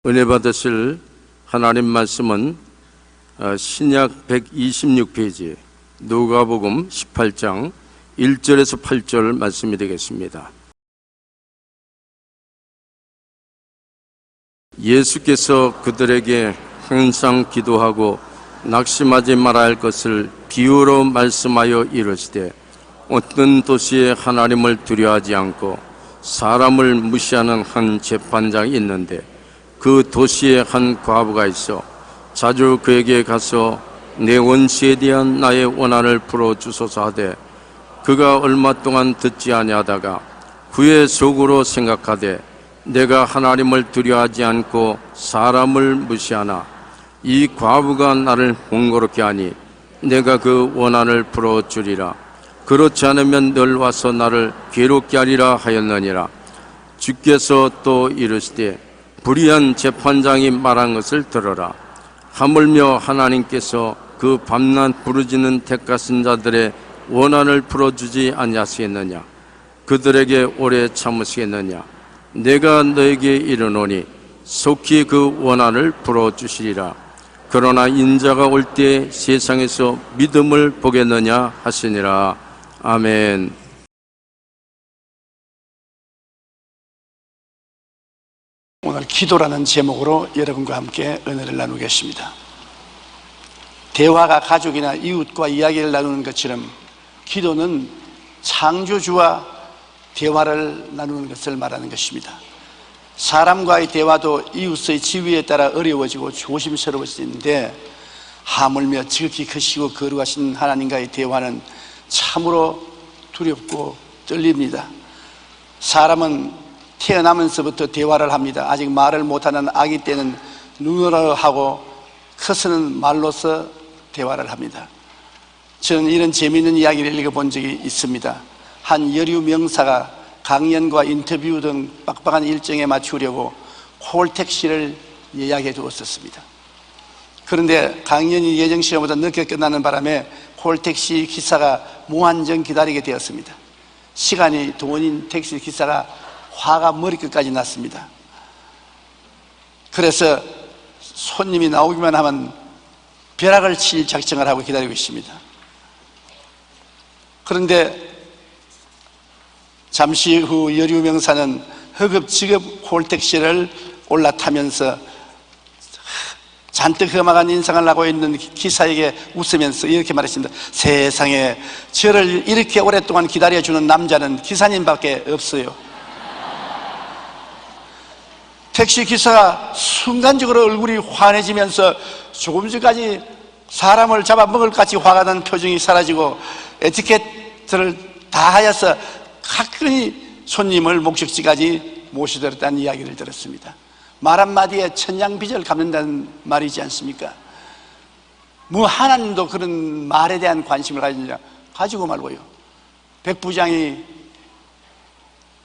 은혜 받으실 하나님 말씀은 신약 126페이지 누가복음 18장 1절에서 8절 말씀이 되겠습니다. 예수께서 그들에게 항상 기도하고 낙심하지 말아야 할 것을 비유로 말씀하여 이르시되, 어떤 도시에 하나님을 두려워하지 않고 사람을 무시하는 한 재판장이 있는데, 그 도시에 한 과부가 있어 자주 그에게 가서 내 원수에 대한 나의 원한을 풀어주소서 하되, 그가 얼마 동안 듣지 아니하다가 후에 속으로 생각하되, 내가 하나님을 두려워하지 않고 사람을 무시하나 이 과부가 나를 번거롭게 하니 내가 그 원한을 풀어주리라. 그렇지 않으면 늘 와서 나를 괴롭게 하리라 하였느니라. 주께서 또 이르시되, 불의한 재판장이 말한 것을 들어라. 하물며 하나님께서 그 밤낮 부르짖는 택하신 자들의 원한을 풀어주지 아니하시겠느냐? 그들에게 오래 참으시겠느냐? 내가 너에게 이르노니 속히 그 원한을 풀어주시리라. 그러나 인자가 올 때 세상에서 믿음을 보겠느냐 하시니라. 아멘. 오늘 기도라는 제목으로 여러분과 함께 은혜를 나누겠습니다. 대화가 가족이나 이웃과 이야기를 나누는 것처럼 기도는 창조주와 대화를 나누는 것을 말하는 것입니다. 사람과의 대화도 이웃의 지위에 따라 어려워지고 조심스러워지는데, 하물며 지극히 크시고 거룩하신 하나님과의 대화는 참으로 두렵고 떨립니다. 사람은 태어나면서부터 대화를 합니다. 아직 말을 못하는 아기 때는 눈으로 하고 커서는 말로서 대화를 합니다. 저는 이런 재미있는 이야기를 읽어본 적이 있습니다. 한 여류 명사가 강연과 인터뷰 등 빡빡한 일정에 맞추려고 콜택시를 예약해 두었었습니다. 그런데 강연이 예정 시간보다 늦게 끝나는 바람에 콜택시 기사가 무한정 기다리게 되었습니다. 시간이 돈인 택시 기사가 화가 머리끝까지 났습니다. 그래서 손님이 나오기만 하면 벼락을 칠 작정을 하고 기다리고 있습니다. 그런데 잠시 후 여류 명사는 허겁지겁 콜택시를 올라타면서 잔뜩 험악한 인상을 하고 있는 기사에게 웃으면서 이렇게 말했습니다. 세상에, 저를 이렇게 오랫동안 기다려주는 남자는 기사님밖에 없어요. 택시 기사가 순간적으로 얼굴이 환해지면서 조금 전까지 사람을 잡아먹을 같이 화가 난 표정이 사라지고 에티켓을 다 하여서 가끔히 손님을 목적지까지 모시도록 이야기를 들었습니다. 말 한마디에 천냥빚을 갚는다는 말이지 않습니까? 뭐 하나님도 그런 말에 대한 관심을 가지고 말고요. 백부장이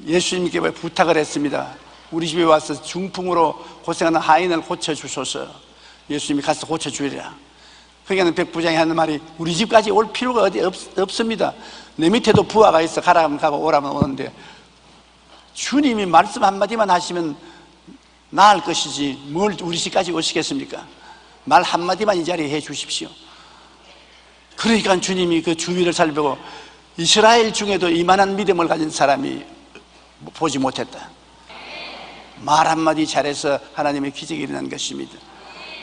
예수님께 부탁을 했습니다. 우리 집에 와서 중풍으로 고생하는 하인을 고쳐주소서. 예수님이 가서 고쳐주리라. 그러니까 백부장이 하는 말이, 우리 집까지 올 필요가 어디 없습니다. 내 밑에도 부하가 있어. 가라면 가고 오라면 오는데, 주님이 말씀 한마디만 하시면 나을 것이지 뭘 우리 집까지 오시겠습니까? 말 한마디만 이 자리에 해 주십시오. 그러니까 주님이 그 주위를 살펴보고, 이스라엘 중에도 이만한 믿음을 가진 사람이 보지 못했다. 말 한마디 잘해서 하나님의 기적이 일어난 것입니다.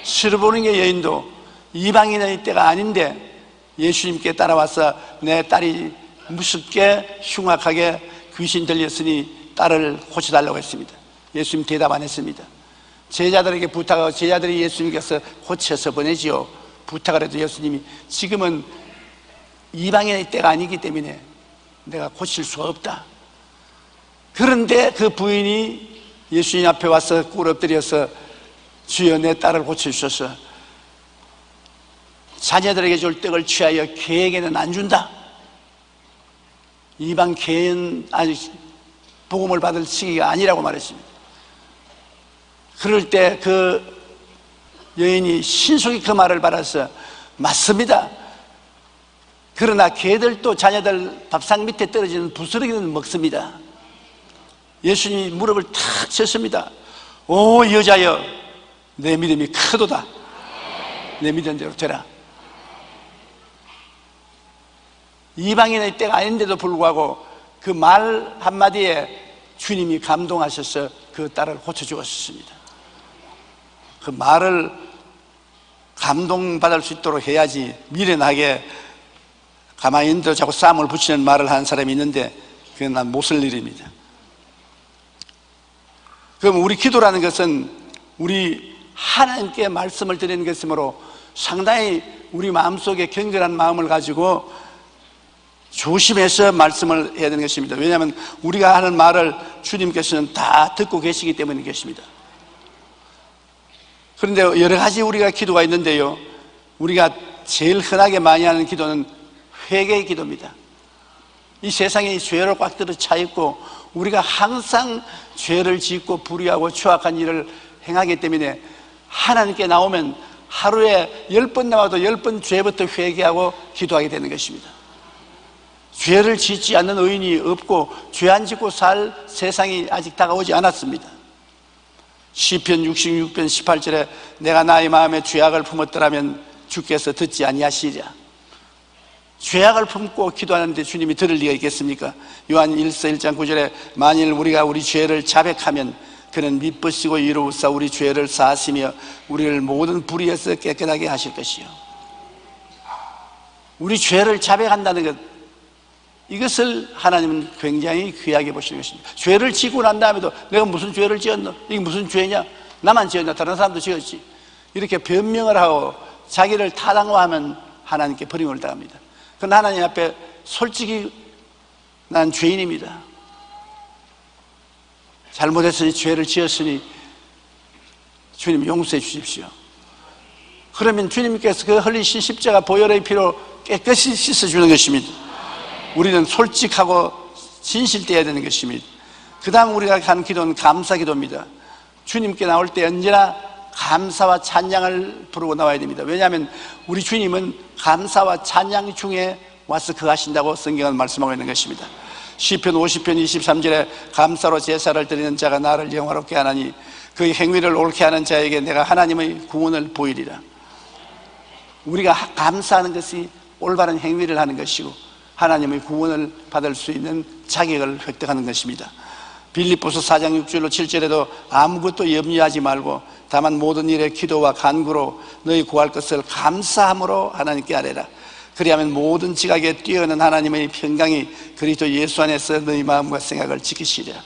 스르보닝의 여인도 이방인의 때가 아닌데 예수님께 따라와서 내 딸이 무섭게 흉악하게 귀신 들렸으니 딸을 고쳐달라고 했습니다. 예수님 대답 안 했습니다. 제자들에게 부탁하고 제자들이 예수님께서 고쳐서 보내지요. 부탁을 해도 예수님이, 지금은 이방인의 때가 아니기 때문에 내가 고칠 수가 없다. 그런데 그 부인이 예수님 앞에 와서 꿇 엎드려서, 주여 내 딸을 고쳐주셔서 자녀들에게 줄 떡을 취하여 개에게는 안 준다. 이방 개는 아직 복음을 받을 시기가 아니라고 말했습니다. 그럴 때 그 여인이 신속히 그 말을 받아서, 맞습니다. 그러나 개들도 자녀들 밥상 밑에 떨어지는 부스러기는 먹습니다. 예수님이 무릎을 탁 쳤습니다. 오 여자여, 내 믿음이 크도다. 내 믿은 대로 되라. 이방인의 때가 아닌데도 불구하고 그 말 한마디에 주님이 감동하셔서 그 딸을 고쳐주었습니다. 그 말을 감동받을 수 있도록 해야지 미련하게 가만히 있는데 자꾸 쌈을 붙이는 말을 하는 사람이 있는데 그건 난 못 쓸 일입니다. 그럼 우리 기도라는 것은 우리 하나님께 말씀을 드리는 것이므로 상당히 우리 마음속에 경건한 마음을 가지고 조심해서 말씀을 해야 되는 것입니다. 왜냐하면 우리가 하는 말을 주님께서는 다 듣고 계시기 때문인 것입니다. 그런데 여러 가지 우리가 기도가 있는데요, 우리가 제일 흔하게 많이 하는 기도는 회개의 기도입니다. 이 세상에 죄로 꽉 들어 차 있고 우리가 항상 죄를 짓고 불의하고 추악한 일을 행하기 때문에 하나님께 나오면 하루에 10번 나와도 10번 죄부터 회개하고 기도하게 되는 것입니다. 죄를 짓지 않는 의인이 없고 죄 안 짓고 살 세상이 아직 다가오지 않았습니다. 시편 66편 18절에 내가 나의 마음에 죄악을 품었더라면 주께서 듣지 아니하시리라. 죄악을 품고 기도하는데 주님이 들을 리가 있겠습니까? 요한 1서 1장 9절에 만일 우리가 우리 죄를 자백하면 그는 미쁘시고 이로우사 우리 죄를 사하시며 우리를 모든 불의에서 깨끗하게 하실 것이요. 우리 죄를 자백한다는 것, 이것을 하나님은 굉장히 귀하게 보시는 것입니다. 죄를 지고 난 다음에도 내가 무슨 죄를 지었노? 이게 무슨 죄냐? 나만 지었나? 다른 사람도 지었지. 이렇게 변명을 하고 자기를 타당화하면 하나님께 버림을 당합니다. 그러나 하나님 앞에 솔직히 난 죄인입니다. 잘못했으니 죄를 지었으니 주님 용서해 주십시오. 그러면 주님께서 그 흘리신 십자가 보혈의 피로 깨끗이 씻어주는 것입니다. 우리는 솔직하고 진실되어야 되는 것입니다. 그 다음 우리가 하는 기도는 감사 기도입니다. 주님께 나올 때 언제나 감사와 찬양을 부르고 나와야 됩니다. 왜냐하면 우리 주님은 감사와 찬양 중에 와서 거하신다고 성경은 말씀하고 있는 것입니다. 시편 50편 23절에 감사로 제사를 드리는 자가 나를 영화롭게 하나니 그의 행위를 옳게 하는 자에게 내가 하나님의 구원을 보이리라. 우리가 감사하는 것이 올바른 행위를 하는 것이고 하나님의 구원을 받을 수 있는 자격을 획득하는 것입니다. 빌립보서 4장 6절로 7절에도 아무것도 염려하지 말고 다만 모든 일에 기도와 간구로 너희 구할 것을 감사함으로 하나님께 아뢰라. 그리하면 모든 지각에 뛰어난 하나님의 평강이 그리스도 예수 안에서 너희 마음과 생각을 지키시리라.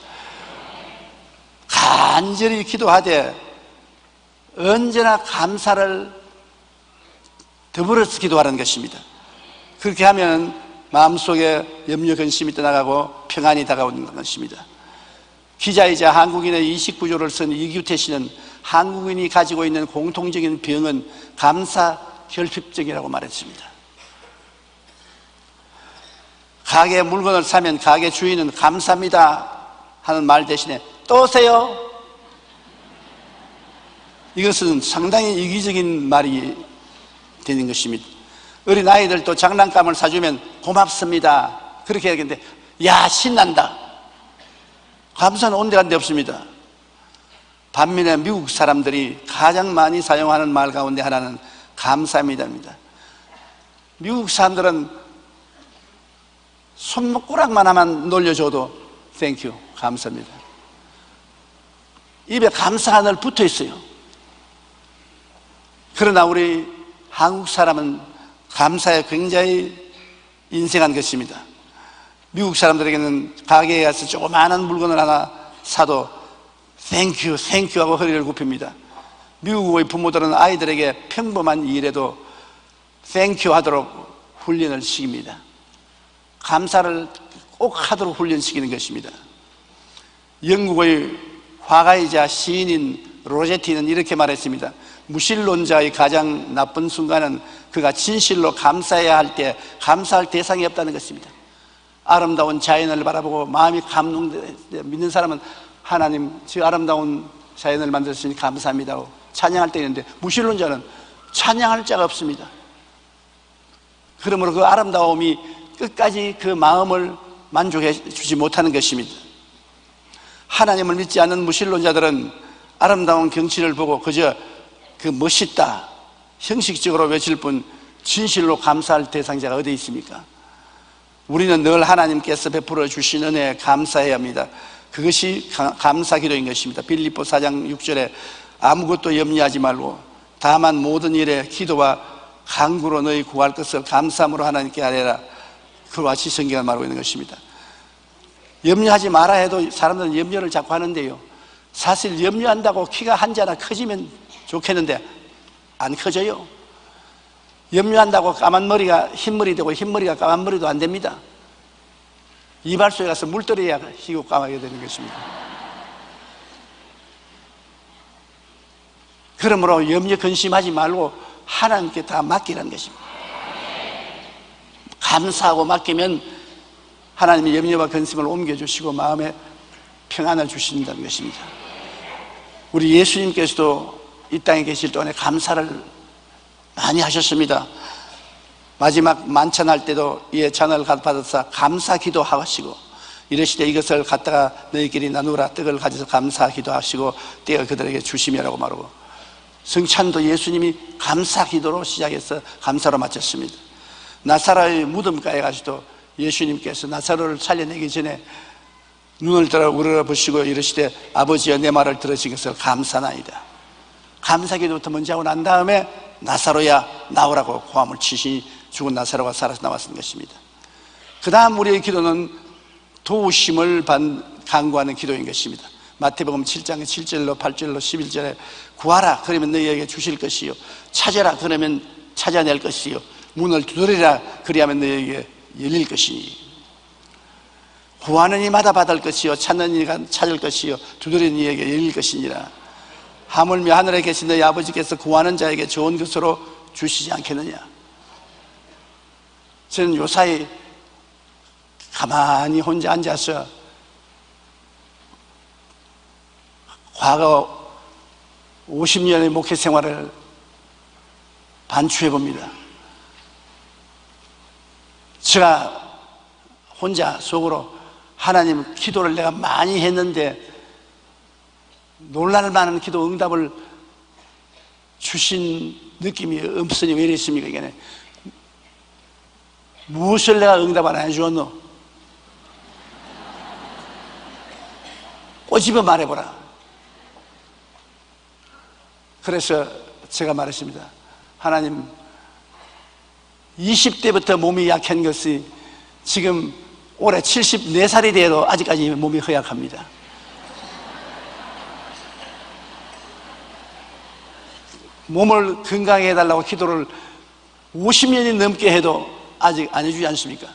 간절히 기도하되 언제나 감사를 더불어서 기도하는 것입니다. 그렇게 하면 마음속에 염려 근심이 떠나가고 평안이 다가오는 것입니다. 기자이자 한국인의 29조를 쓴 이규태 씨는 한국인이 가지고 있는 공통적인 병은 감사 결핍증이라고 말했습니다. 가게 물건을 사면 가게 주인은 감사합니다 하는 말 대신에 또 오세요. 이것은 상당히 이기적인 말이 되는 것입니다. 어린 아이들도 장난감을 사주면 고맙습니다 그렇게 하겠는데 야 신난다. 감사는 온데간데 없습니다. 반면에 미국 사람들이 가장 많이 사용하는 말 가운데 하나는 감사합니다입니다. 미국 사람들은 손목가락만 하면 놀려줘도 땡큐 감사합니다. 입에 감사가 늘 붙어 있어요. 그러나 우리 한국 사람은 감사에 굉장히 인색한 것입니다. 미국 사람들에게는 가게에 가서 조그마한 물건을 하나 사도 땡큐 땡큐 하고 허리를 굽힙니다. 미국의 부모들은 아이들에게 평범한 일에도 땡큐 하도록 훈련을 시킵니다. 감사를 꼭 하도록 훈련시키는 것입니다. 영국의 화가이자 시인인 로제티는 이렇게 말했습니다. 무신론자의 가장 나쁜 순간은 그가 진실로 감사해야 할 때 감사할 대상이 없다는 것입니다. 아름다운 자연을 바라보고 마음이 감동돼 믿는 사람은 하나님 저 아름다운 자연을 만드시니 감사합니다 하고 찬양할 때 있는데 무신론자는 찬양할 자가 없습니다. 그러므로 그 아름다움이 끝까지 그 마음을 만족해 주지 못하는 것입니다. 하나님을 믿지 않는 무신론자들은 아름다운 경치를 보고 그저 그 멋있다, 형식적으로 외칠 뿐 진실로 감사할 대상자가 어디 있습니까? 우리는 늘 하나님께서 베풀어 주신 은혜에 감사해야 합니다. 그것이 감사 기도인 것입니다. 빌립보 4장 6절에 아무것도 염려하지 말고 다만 모든 일에 기도와 간구로 너희 구할 것을 감사함으로 하나님께 아뢰라. 그와 같이 성경을 말하고 있는 것입니다. 염려하지 마라 해도 사람들은 염려를 자꾸 하는데요, 사실 염려한다고 키가 한 자나 커지면 좋겠는데 안 커져요. 염려한다고 까만 머리가 흰머리 되고 흰머리가 까만 머리도 안 됩니다. 이발소에 가서 물떨어야 희고 까마게 되는 것입니다. 그러므로 염려 근심하지 말고 하나님께 다 맡기라는 것입니다. 감사하고 맡기면 하나님이 염려와 근심을 옮겨주시고 마음에 평안을 주신다는 것입니다. 우리 예수님께서도 이 땅에 계실 동안에 감사를 많이 하셨습니다. 마지막 만찬할 때도 이에 잔을 받아서 감사 기도하시고 이러시되 이것을 갖다가 너희끼리 나누라. 떡을 가져서 감사 기도하시고 떼어 그들에게 주시며라고 말하고, 성찬도 예수님이 감사 기도로 시작해서 감사로 마쳤습니다. 나사로의 무덤가에 가서도 예수님께서 나사로를 살려내기 전에 눈을 들어 우러러보시고 이러시되 아버지여 내 말을 들으신 것을 감사나이다. 감사 기도부터 먼저 하고 난 다음에 나사로야 나오라고 고함을 치시니 죽은 나사로가 살아서 나왔던 것입니다. 그 다음 우리의 기도는 도우심을 간구하는 기도인 것입니다. 마태복음 7장 7절로 8절로 11절에 구하라 그러면 너희에게 주실 것이요, 찾아라 그러면 찾아낼 것이요, 문을 두드리라 그리하면 너희에게 열릴 것이니, 구하는 이마다 받을 것이요, 찾는 이가 찾을 것이요, 두드리는 이에게 열릴 것이니라. 하물며 하늘에 계신 너희 아버지께서 구하는 자에게 좋은 것으로 주시지 않겠느냐. 저는 요사이 가만히 혼자 앉아서 과거 50년의 목회 생활을 반추해 봅니다. 제가 혼자 속으로 하나님, 기도를 내가 많이 했는데 놀랄 만한 기도 응답을 주신 느낌이 없으니 왜 이랬습니까? 이게 무엇을 내가 응답 안 해주었노? 꼬집어 말해보라. 그래서 제가 말했습니다. 하나님, 20대부터 몸이 약한 것이 지금 올해 74살이 돼도 아직까지 몸이 허약합니다. 몸을 건강해 해달라고 기도를 50년이 넘게 해도 아직 안 해주지 않습니까?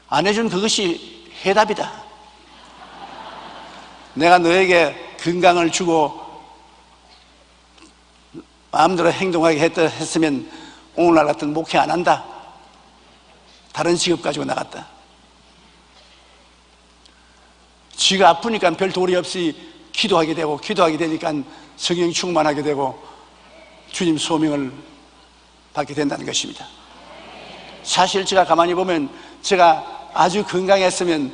안 해준 그것이 해답이다. 내가 너에게 건강을 주고 마음대로 행동하게 했으면 오늘날 같은 목회 안 한다. 다른 직업 가지고 나갔다. 쥐가 아프니까 별 도리 없이 기도하게 되고, 기도하게 되니까 성령 충만하게 되고 주님 소명을 받게 된다는 것입니다. 사실 제가 가만히 보면 제가 아주 건강했으면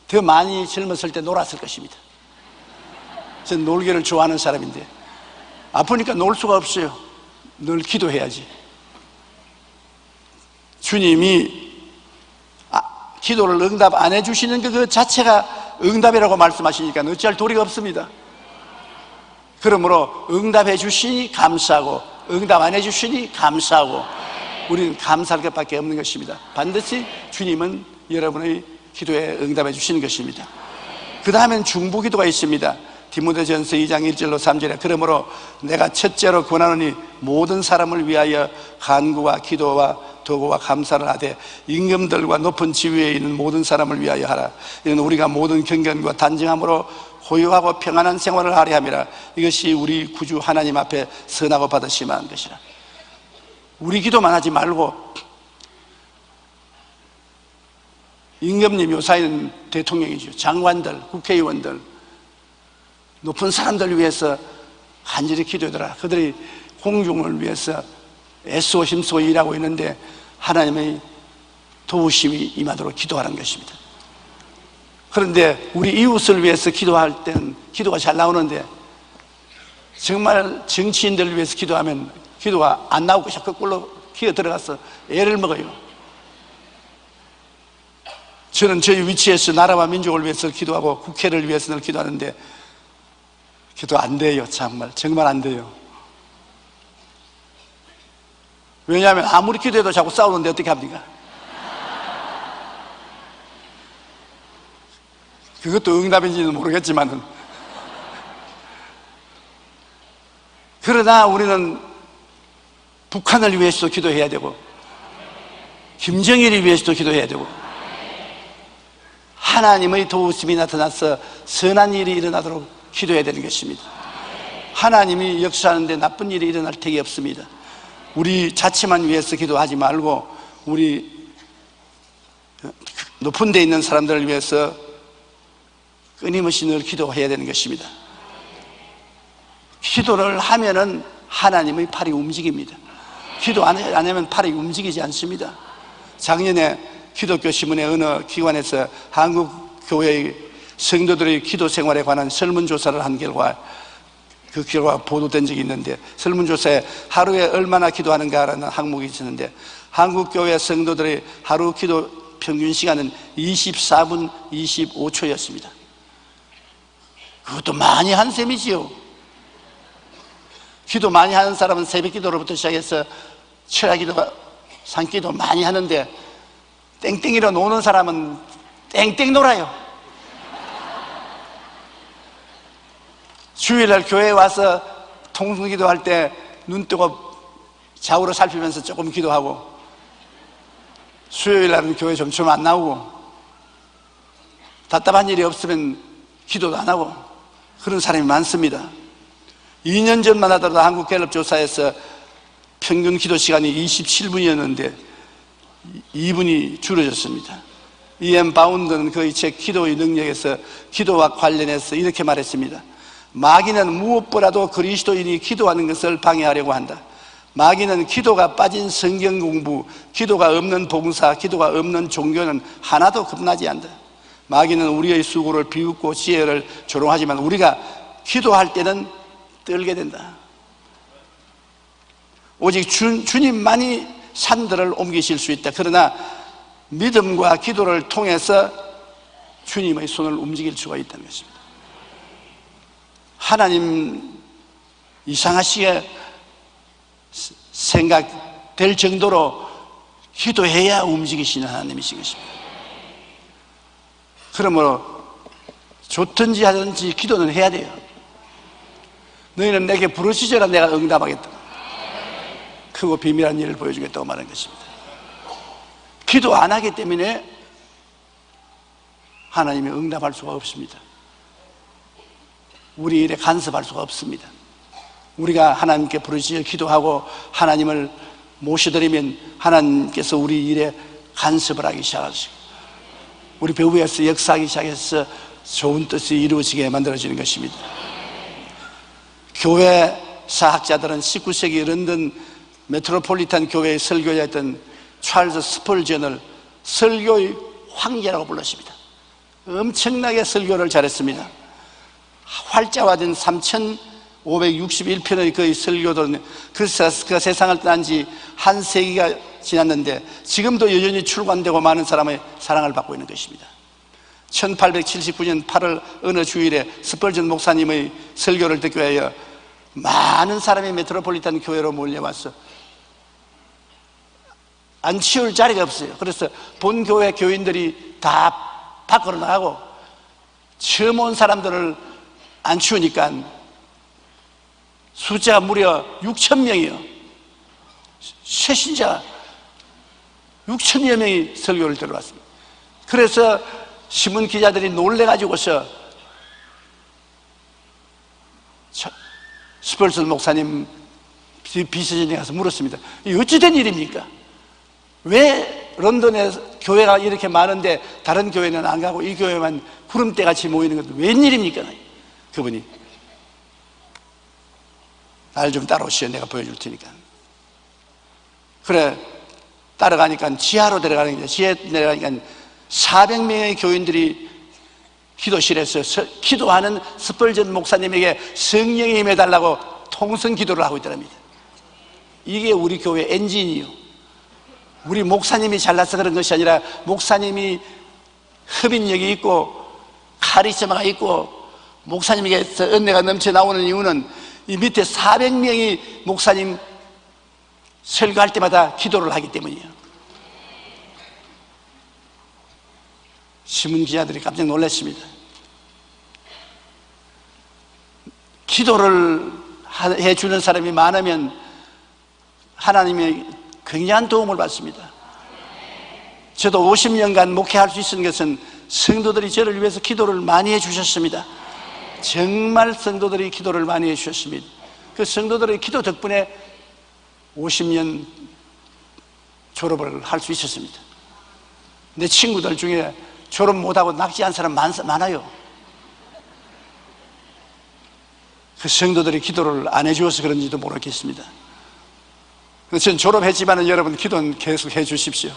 더 많이 젊었을 때 놀았을 것입니다. 저는 놀기를 좋아하는 사람인데 아프니까 놀 수가 없어요. 늘 기도해야지. 주님이 기도를 응답 안 해주시는 그 자체가 응답이라고 말씀하시니까 어찌할 도리가 없습니다. 그러므로 응답해 주시니 감사하고 응답 안 해주시니 감사하고 우리는 감사할 것밖에 없는 것입니다. 반드시 주님은 여러분의 기도에 응답해 주시는 것입니다. 그 다음엔 중보기도가 있습니다. 디모데전서 2장 1절로 3절에 그러므로 내가 첫째로 권하노니 모든 사람을 위하여 간구와 기도와 도구와 감사를 하되 임금들과 높은 지위에 있는 모든 사람을 위하여 하라. 이는 우리가 모든 경건과 단정함으로 고요하고 평안한 생활을 하려 함이라. 이것이 우리 구주 하나님 앞에 선하고 받으시면 것이라. 우리 기도만 하지 말고 임금님, 요사이는 대통령이죠. 장관들, 국회의원들, 높은 사람들 위해서 간절히 기도하더라. 그들이 공중을 위해서 애쓰고 힘쓰고 일하고 있는데 하나님의 도우심이 임하도록 기도하는 것입니다. 그런데 우리 이웃을 위해서 기도할 때는 기도가 잘 나오는데 정말 정치인들을 위해서 기도하면 기도가 안 나오고 자꾸 꿀로 기어 들어가서 애를 먹어요. 저는 저희 위치에서 나라와 민족을 위해서 기도하고 국회를 위해서 늘 기도하는데 기도 안 돼요. 정말 안 돼요. 왜냐하면 아무리 기도해도 자꾸 싸우는데 어떻게 합니까? 그것도 응답인지는 모르겠지만은, 그러나 우리는 북한을 위해서도 기도해야 되고 김정일을 위해서도 기도해야 되고 하나님의 도우심이 나타나서 선한 일이 일어나도록 기도해야 되는 것입니다. 하나님이 역사하는데 나쁜 일이 일어날 택이 없습니다. 우리 자체만 위해서 기도하지 말고 우리 높은 데 있는 사람들을 위해서 끊임없이 늘 기도해야 되는 것입니다. 기도를 하면은 하나님의 팔이 움직입니다. 기도 안 하면 팔이 움직이지 않습니다. 작년에 기독교 신문의 어느 기관에서 한국 교회의 성도들의 기도 생활에 관한 설문조사를 한 결과 그 결과 보도된 적이 있는데, 설문조사에 하루에 얼마나 기도하는가라는 항목이 있었는데 한국 교회 성도들의 하루 기도 평균 시간은 24분 25초였습니다. 그것도 많이 한 셈이지요. 기도 많이 하는 사람은 새벽 기도로부터 시작해서 철야 기도가 산기도 많이 하는데 땡땡이로 노는 사람은 땡땡 놀아요. 주일날 교회에 와서 통성기도 할 때 눈 뜨고 좌우로 살피면서 조금 기도하고, 수요일날은 교회 점점 안 나오고, 답답한 일이 없으면 기도도 안 하고, 그런 사람이 많습니다. 2년 전만 하더라도 한국갤럽 조사에서 평균 기도 시간이 27분이었는데 2분이 줄어졌습니다. E.M. 바운드는 그의 책 기도의 능력에서 기도와 관련해서 이렇게 말했습니다. 마귀는 무엇보다도 그리스도인이 기도하는 것을 방해하려고 한다. 마귀는 기도가 빠진 성경 공부, 기도가 없는 봉사, 기도가 없는 종교는 하나도 겁나지 않는다. 마귀는 우리의 수고를 비웃고 지혜를 조롱하지만 우리가 기도할 때는 떨게 된다. 오직 주님만이 산들을 옮기실 수 있다. 그러나 믿음과 기도를 통해서 주님의 손을 움직일 수가 있다는 것입니다. 하나님 이상하시게 생각될 정도로 기도해야 움직이시는 하나님이신 것입니다. 그러므로 좋든지 하든지 기도는 해야 돼요. 너희는 내게 부르시저라 내가 응답하겠다. 크고 비밀한 일을 보여주겠다고 말하는 것입니다. 기도 안 하기 때문에 하나님이 응답할 수가 없습니다. 우리 일에 간섭할 수가 없습니다. 우리가 하나님께 부르짖어 기도하고 하나님을 모셔드리면 하나님께서 우리 일에 간섭을 하기 시작하시고 우리 배후에서 역사하기 시작해서 좋은 뜻이 이루어지게 만들어지는 것입니다. 교회 사학자들은 19세기 런던 메트로폴리탄 교회의 설교자였던 찰스 스펄전을 설교의 황제라고 불렀습니다. 엄청나게 설교를 잘했습니다. 활자화된 3561편의 그의 설교들은 그 세상을 떠난 지 한 세기가 지났는데 지금도 여전히 출간되고 많은 사람의 사랑을 받고 있는 것입니다. 1879년 8월 어느 주일에 스펄전 목사님의 설교를 듣기 위하여 많은 사람이 메트로폴리탄 교회로 몰려와서 안 치울 자리가 없어요. 그래서 본 교회 교인들이 다 밖으로 나가고 처음 온 사람들을 안 치우니까 숫자가 무려 6,000명이요. 새신자 6,000여 명이 설교를 들어왔습니다. 그래서 신문 기자들이 놀래가지고서 스펄슨 목사님 비서진에 가서 물었습니다. 이 어찌된 일입니까? 왜 런던에 교회가 이렇게 많은데 다른 교회는 안 가고 이 교회만 구름대같이 모이는 것도 웬일입니까? 그분이 날 좀 따라오시오. 내가 보여줄 테니까. 그래 따라가니까 지하로 내려가는 거죠. 지하에 내려가니까 400명의 교인들이 기도실에서 기도하는 스펄전 목사님에게 성령이 임해달라고 통성 기도를 하고 있더랍니다. 이게 우리 교회 엔진이요. 우리 목사님이 잘나서 그런 것이 아니라 목사님이 흡인력이 있고 카리스마가 있고 목사님에게서 은혜가 넘쳐 나오는 이유는 이 밑에 400명이 목사님 설교할 때마다 기도를 하기 때문이에요. 신문 기자들이 깜짝 놀랐습니다. 기도를 해주는 사람이 많으면 하나님의 굉장한 도움을 받습니다. 저도 50년간 목회할 수 있는 것은 성도들이 저를 위해서 기도를 많이 해주셨습니다. 정말 성도들이 기도를 많이 해주셨습니다. 그 성도들의 기도 덕분에 50년 졸업을 할 수 있었습니다. 내 친구들 중에 졸업 못하고 낙지한 사람 많아요. 그 성도들이 기도를 안 해주어서 그런지도 모르겠습니다. 저는 졸업했지만 여러분 기도는 계속 해 주십시오.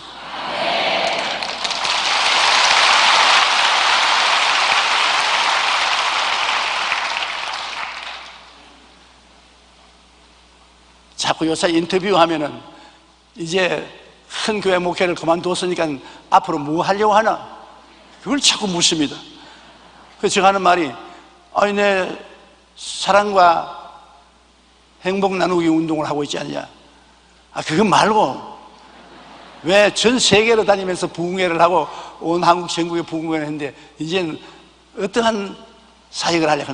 자꾸 요새 인터뷰하면은 이제 큰 교회 목회를 그만뒀으니까 앞으로 뭐 하려고 하나? 그걸 자꾸 묻습니다. 그래서 제가 하는 말이, 아니, 내 사랑과 행복 나누기 운동을 하고 있지 않냐? 그건 말고, 왜 전 세계로 다니면서 부흥회를 하고 온 한국 전국에 부흥회를 했는데, 이제는 어떠한 사역을 하려고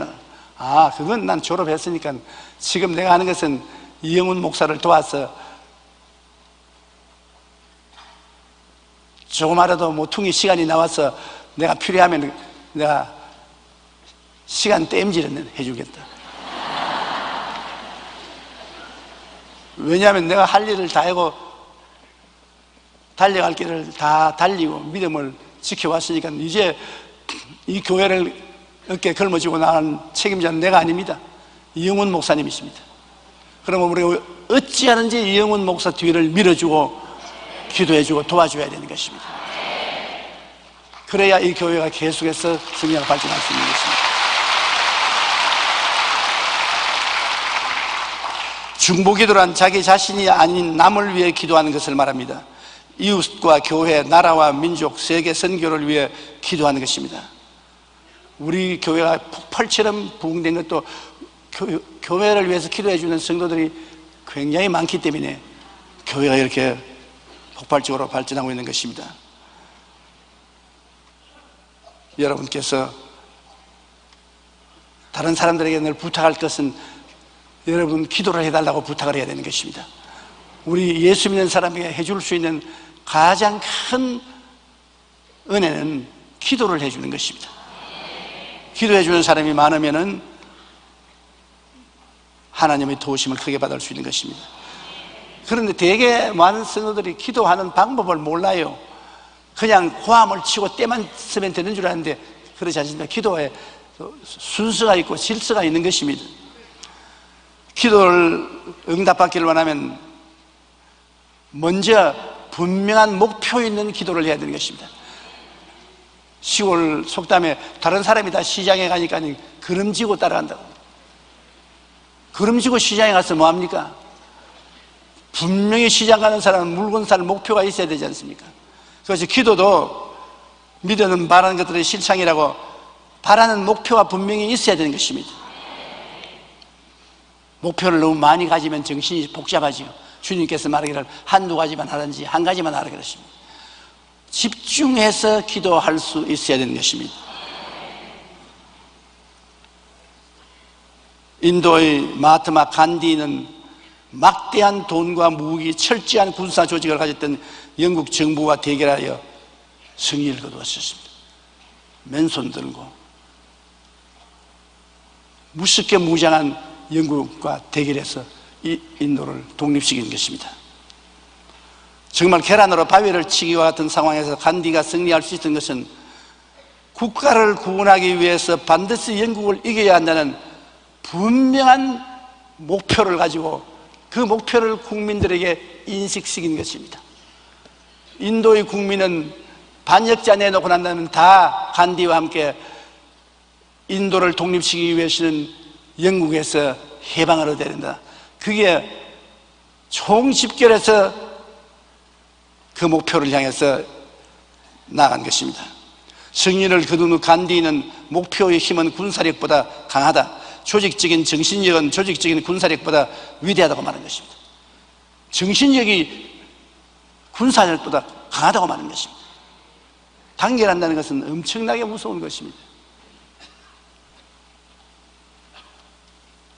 하나? 그건 난 졸업했으니까 지금 내가 하는 것은 이영훈 목사를 도와서 조금이라도 모퉁이 시간이 나와서 내가 필요하면 내가 시간 땜질은 해주겠다. 왜냐하면 내가 할 일을 다 하고 달려갈 길을 다 달리고 믿음을 지켜왔으니까 이제 이 교회를 어깨에 걸머쥐고 나가는 책임자는 내가 아닙니다. 이영훈 목사님이십니다. 그러면 우리가 어찌하는지 이영훈 목사 뒤를 밀어주고 기도해주고 도와줘야 되는 것입니다. 그래야 이 교회가 계속해서 성장을 발전할 수 있는 것입니다. 중보기도란 자기 자신이 아닌 남을 위해 기도하는 것을 말합니다. 이웃과 교회, 나라와 민족, 세계 선교를 위해 기도하는 것입니다. 우리 교회가 폭발처럼 부흥된 것도 교회를 위해서 기도해주는 성도들이 굉장히 많기 때문에 교회가 이렇게 폭발적으로 발전하고 있는 것입니다. 여러분께서 다른 사람들에게 늘 부탁할 것은 여러분 기도를 해달라고 부탁을 해야 되는 것입니다. 우리 예수 믿는 사람에게 해줄 수 있는 가장 큰 은혜는 기도를 해주는 것입니다. 기도해주는 사람이 많으면은 하나님의 도우심을 크게 받을 수 있는 것입니다. 그런데 되게 많은 성도들이 기도하는 방법을 몰라요. 그냥 호함을 치고 때만 쓰면 되는 줄 아는데 그렇지 않습니다. 기도에 순서가 있고 질서가 있는 것입니다. 기도를 응답받기를 원하면 먼저 분명한 목표 있는 기도를 해야 되는 것입니다. 시골 속담에 다른 사람이 다 시장에 가니까 그름지고 따라간다고. 그름지고 시장에 가서 뭐합니까? 분명히 시장 가는 사람은 물건 살 목표가 있어야 되지 않습니까? 그래서 기도도 믿어는 바라는 것들의 실상이라고 바라는 목표가 분명히 있어야 되는 것입니다. 목표를 너무 많이 가지면 정신이 복잡하지요. 주님께서 말하기를 한두 가지만 하든지 한 가지만 하라 그러십니다. 집중해서 기도할 수 있어야 되는 것입니다. 인도의 마하트마 간디는 막대한 돈과 무기, 철저한 군사 조직을 가졌던 영국 정부와 대결하여 승리를 거두었습니다. 맨손 들고 무섭게 무장한 영국과 대결해서 이 인도를 독립시킨 것입니다. 정말 계란으로 바위를 치기와 같은 상황에서 간디가 승리할 수 있던 것은 국가를 구원하기 위해서 반드시 영국을 이겨야 한다는 분명한 목표를 가지고 그 목표를 국민들에게 인식시킨 것입니다. 인도의 국민은 반역자 내놓고 난 다음에 다 간디와 함께 인도를 독립시키기 위해서는 영국에서 해방을 얻어야 된다. 그게 총집결해서 그 목표를 향해서 나간 것입니다. 승리를 거둔 후 간디는 목표의 힘은 군사력보다 강하다. 조직적인 정신력은 조직적인 군사력보다 위대하다고 말한 것입니다. 정신력이 군사력보다 강하다고 말한 것입니다. 단결한다는 것은 엄청나게 무서운 것입니다.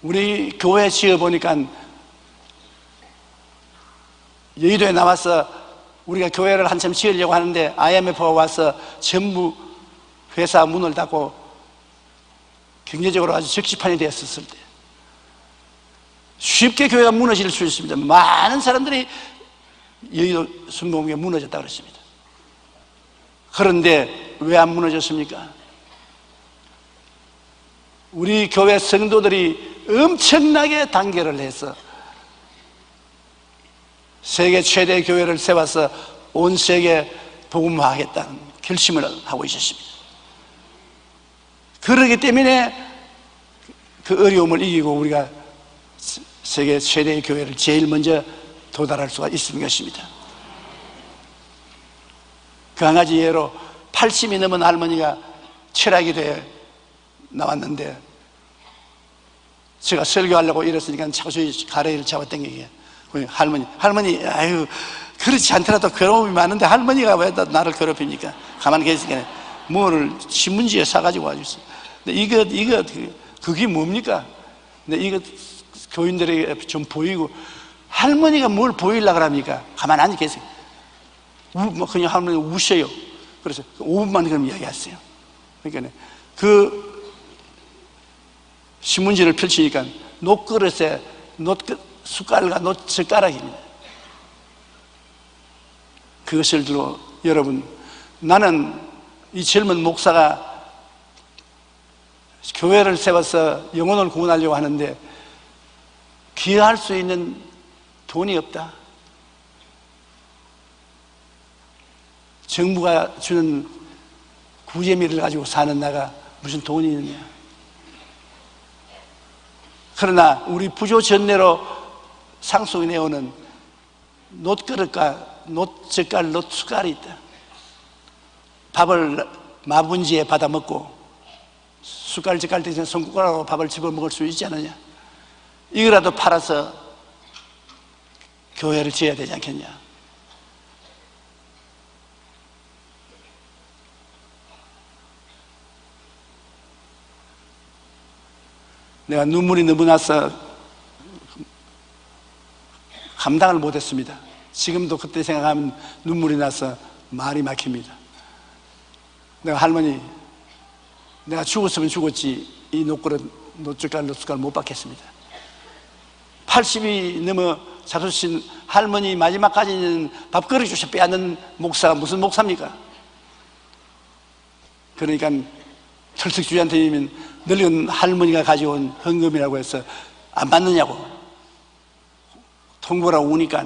우리 교회 지어보니까 여의도에 나와서 우리가 교회를 한참 지으려고 하는데 IMF가 와서 전부 회사 문을 닫고 경제적으로 아주 적시판이 되었을 때 쉽게 교회가 무너질 수 있습니다. 많은 사람들이 여의도 순복음교회가 무너졌다 그랬습니다. 그런데 왜 안 무너졌습니까? 우리 교회 성도들이 엄청나게 단결을 해서 세계 최대 교회를 세워서 온 세계 복음화하겠다는 결심을 하고 있었습니다. 그러기 때문에 그 어려움을 이기고 우리가 세계 최대의 교회를 제일 먼저 도달할 수가 있는 것입니다. 그 한 가지 예로 80이 넘은 할머니가 철학이 돼 나왔는데 제가 설교하려고 이랬으니까 자꾸 가래를 잡아당기게 할머니 아유 그렇지 않더라도 괴로움이 많은데 할머니가 왜 나를 괴롭힙니까? 가만히 계시니까 뭐를 신문지에 사가지고 와주세요. 근데 이거 그게 뭡니까? 근데 이거 교인들에게 좀 보이고 할머니가 뭘 보이려고 합니까? 가만히 앉아 계세요. 그냥 할머니 우셔요. 그래서 5분만 그럼 이야기하세요. 그러니까 그 신문지를 펼치니까 놋그릇에 숟갈과 놋젓가락입니다. 그것을 두고 여러분, 나는 이 젊은 목사가 교회를 세워서 영혼을 구원하려고 하는데 기여할 수 있는 돈이 없다. 정부가 주는 구제미를 가지고 사는 나가 무슨 돈이 있느냐. 그러나 우리 부조 전례로 상속이 내오는 놋그릇과 놋젓갈, 놋숟갈이 있다. 밥을 마분지에 받아 먹고 숟갈, 젓갈 대신 손가락으로 밥을 집어 먹을 수 있지 않느냐. 이거라도 팔아서 교회를 지어야 되지 않겠냐. 내가 눈물이 너무 나서 감당을 못했습니다. 지금도 그때 생각하면 눈물이 나서 말이 막힙니다. 내가 할머니, 내가 죽었으면 죽었지 이 놋그릇, 놋젓갈, 놋숟갈 못 받겠습니다. 80이 넘어 자수신 할머니 마지막까지는 밥그릇 주셔 빼앗는 목사가 무슨 목사입니까? 그러니까 철석주의한테는 늙은 할머니가 가져온 헌금이라고 해서 안 받느냐고 통보라고 오니까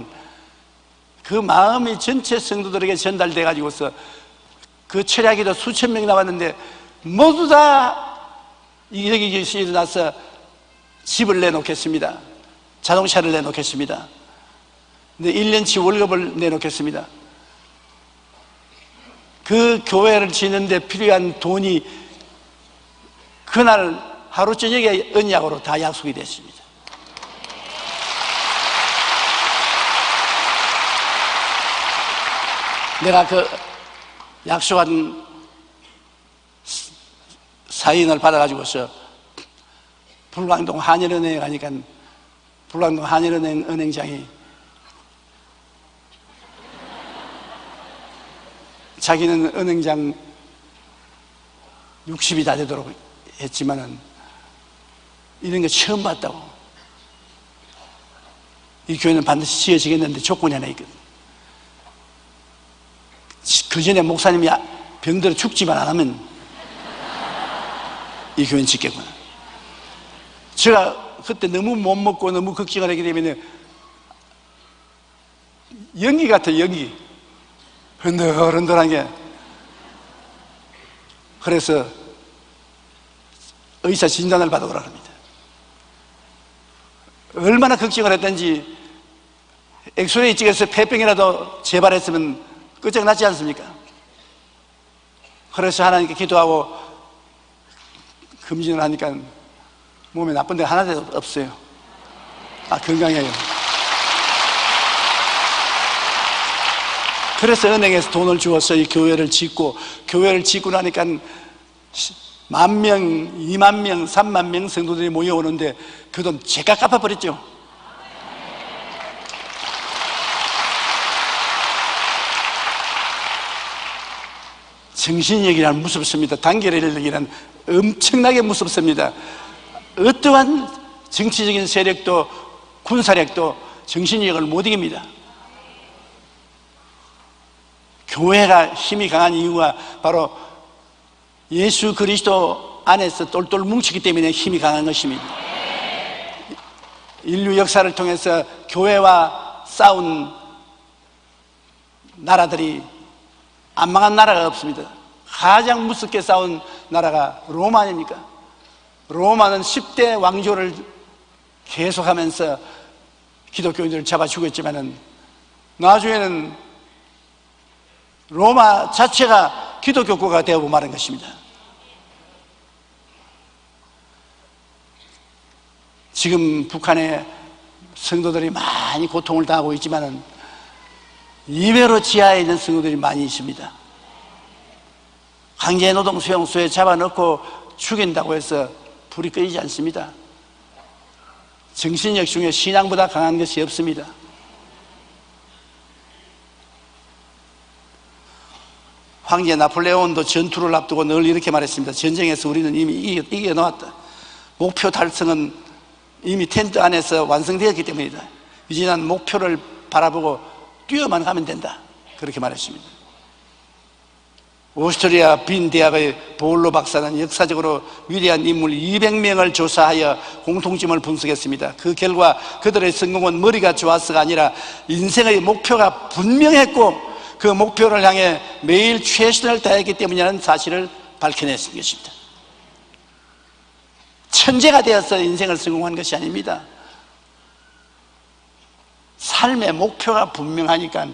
그 마음이 전체 성도들에게 전달돼 가지고서 그 철야기도 수천 명이 나왔는데 모두 다 여기 일어나서 집을 내놓겠습니다. 자동차를 내놓겠습니다. 근데 1년치 월급을 내놓겠습니다. 그 교회를 짓는데 필요한 돈이 그날 하루 저녁에 언약으로 다 약속이 됐습니다. 내가 그 약속한 사인을 받아가지고서 불광동 한일은행에 가니까 불광동 한일은행 은행장이 자기는 은행장 60이 다 되도록 했지만은 이런 거 처음 봤다고. 이 교회는 반드시 지어지겠는데 조건이 하나 있거든. 그 전에 목사님이 병들어 죽지만 안 하면 이 교회는 짓겠구나. 제가 그때 너무 못 먹고 너무 걱정을 했기 때문에 연기 같아요, 연기. 흔들흔들한 게. 그래서 의사 진단을 받아오라 합니다. 얼마나 걱정을 했던지 엑스레이 찍어서 폐병이라도 재발했으면 끝장났지 않습니까? 그래서 하나님께 기도하고 금진을 하니까 몸에 나쁜 데가 하나도 없어요. 건강해요. 그래서 은행에서 돈을 주어서 이 교회를 짓고, 교회를 짓고 나니까 10,000명, 20,000명, 30,000명 성도들이 모여오는데 그 돈 제가 갚아버렸죠. 정신력이란 무섭습니다. 단결력이란 엄청나게 무섭습니다. 어떠한 정치적인 세력도 군사력도 정신력을 못 이깁니다. 교회가 힘이 강한 이유가 바로 예수 그리스도 안에서 똘똘 뭉치기 때문에 힘이 강한 것입니다. 인류 역사를 통해서 교회와 싸운 나라들이 안 망한 나라가 없습니다. 가장 무섭게 싸운 나라가 로마 아닙니까? 로마는 10대 왕조를 계속하면서 기독교인들을 잡아 죽였지만은 나중에는 로마 자체가 기독교국가 되어보고 마는 것입니다. 지금 북한의 성도들이 많이 고통을 당하고 있지만은 이외로 지하에 있는 성도들이 많이 있습니다. 강제노동 수용소에 잡아넣고 죽인다고 해서 불이 꺼지지 않습니다. 정신력 중에 신앙보다 강한 것이 없습니다. 황제 나폴레온도 전투를 앞두고 늘 이렇게 말했습니다. 전쟁에서 우리는 이미 이겨놓았다. 목표 달성은 이미 텐트 안에서 완성되었기 때문이다. 이제 난 목표를 바라보고 뛰어만 가면 된다. 그렇게 말했습니다. 오스트리아 빈 대학의 보울로 박사는 역사적으로 위대한 인물 200명을 조사하여 공통점을 분석했습니다. 그 결과 그들의 성공은 머리가 좋아서가 아니라 인생의 목표가 분명했고 그 목표를 향해 매일 최선을 다했기 때문이라는 사실을 밝혀냈을 것입니다. 천재가 되어서 인생을 성공한 것이 아닙니다. 삶의 목표가 분명하니까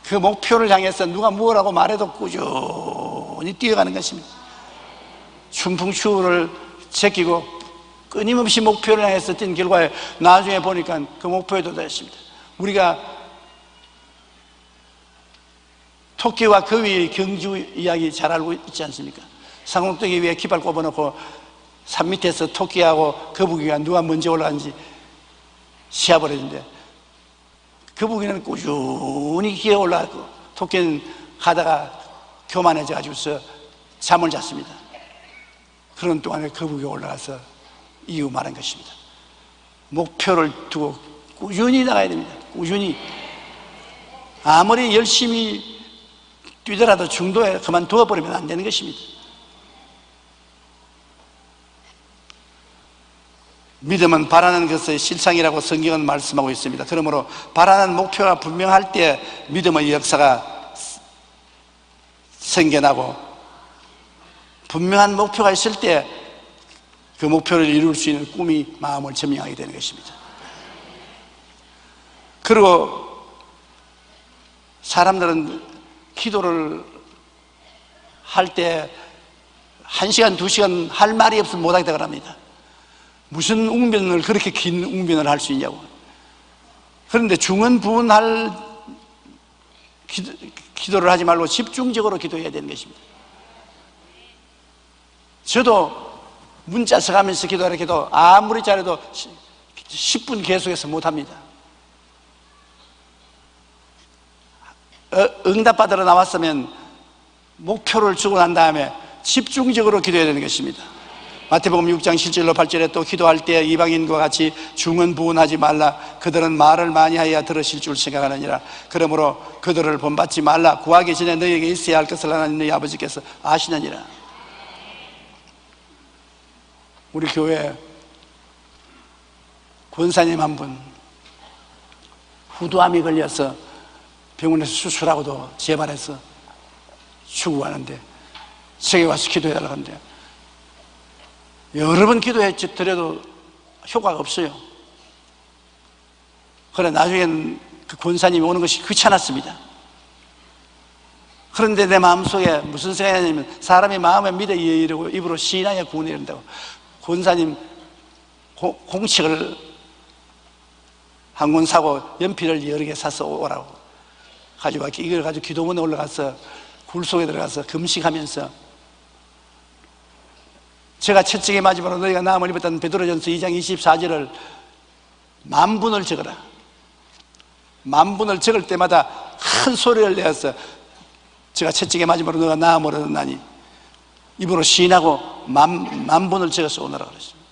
그 목표를 향해서 누가 무엇라고 말해도 꾸준히 뛰어가는 것입니다. 춘풍추를 제끼고 끊임없이 목표를 향해서 뛴 결과에 나중에 보니까 그 목표에 도달했습니다. 우리가 토끼와 그 위의 경주 이야기 잘 알고 있지 않습니까? 상록동이 위에 깃발 꼽아놓고 산 밑에서 토끼하고 거북이가 누가 먼저 올라가는지 시합을 했는데 거북이는 꾸준히 기어 올라가고 토끼는 가다가 교만해져가지고서 잠을 잤습니다. 그런 동안에 거북이가 올라가서 이유 말한 것입니다. 목표를 두고 꾸준히 나가야 됩니다. 꾸준히. 아무리 열심히 뛰더라도 중도에 그만두어 버리면 안 되는 것입니다. 믿음은 바라는 것의 실상이라고 성경은 말씀하고 있습니다. 그러므로 바라는 목표가 분명할 때 믿음의 역사가 생겨나고 분명한 목표가 있을 때 그 목표를 이룰 수 있는 꿈이 마음을 점령하게 되는 것입니다. 그리고 사람들은 기도를 할 때 1시간, 2시간 할 말이 없으면 못하겠다고 합니다. 무슨 웅변을 그렇게 긴 웅변을 할 수 있냐고. 그런데 중언부언할 기도를 하지 말고 집중적으로 기도해야 되는 것입니다. 저도 문자 써가면서 기도하는 기도 아무리 잘해도 10분 계속해서 못합니다. 응답받으러 나왔으면 목표를 주고 난 다음에 집중적으로 기도해야 되는 것입니다. 마태복음 6장 7절로 8절에 또 기도할 때 이방인과 같이 중언부언하지 말라. 그들은 말을 많이 하여 들으실 줄 생각하느니라. 그러므로 그들을 본받지 말라. 구하기 전에 너희에게 있어야 할 것을 하나님 너희 아버지께서 아시느니라. 우리 교회 권사님 한 분 후두암이 걸려서 병원에서 수술하고도 재발해서 죽어가는데 저기 와서 기도해달라고 하는데 여러 번 기도해드려도 효과가 없어요. 그래 나중에는 그 권사님이 오는 것이 귀찮았습니다. 그런데 내 마음속에 무슨 생각이냐면 사람의 마음에 믿어 이르고 입으로 시인하여 구원에 이른다고. 권사님 공책을 한 권 사고 연필을 여러 개 사서 오라고 가지고 이걸 가지고 기도문에 올라가서 굴 속에 들어가서 금식하면서 제가 채찍에 맞으므로 너희가 나음을 입었다는 베드로전서 2장 24절을 만분을 적어라. 만분을 적을 때마다 큰 소리를 내어서 제가 채찍에 맞으므로 너가 나음을 얻었나니 입으로 시인하고 만분을 적어서 오너라 그랬습니다.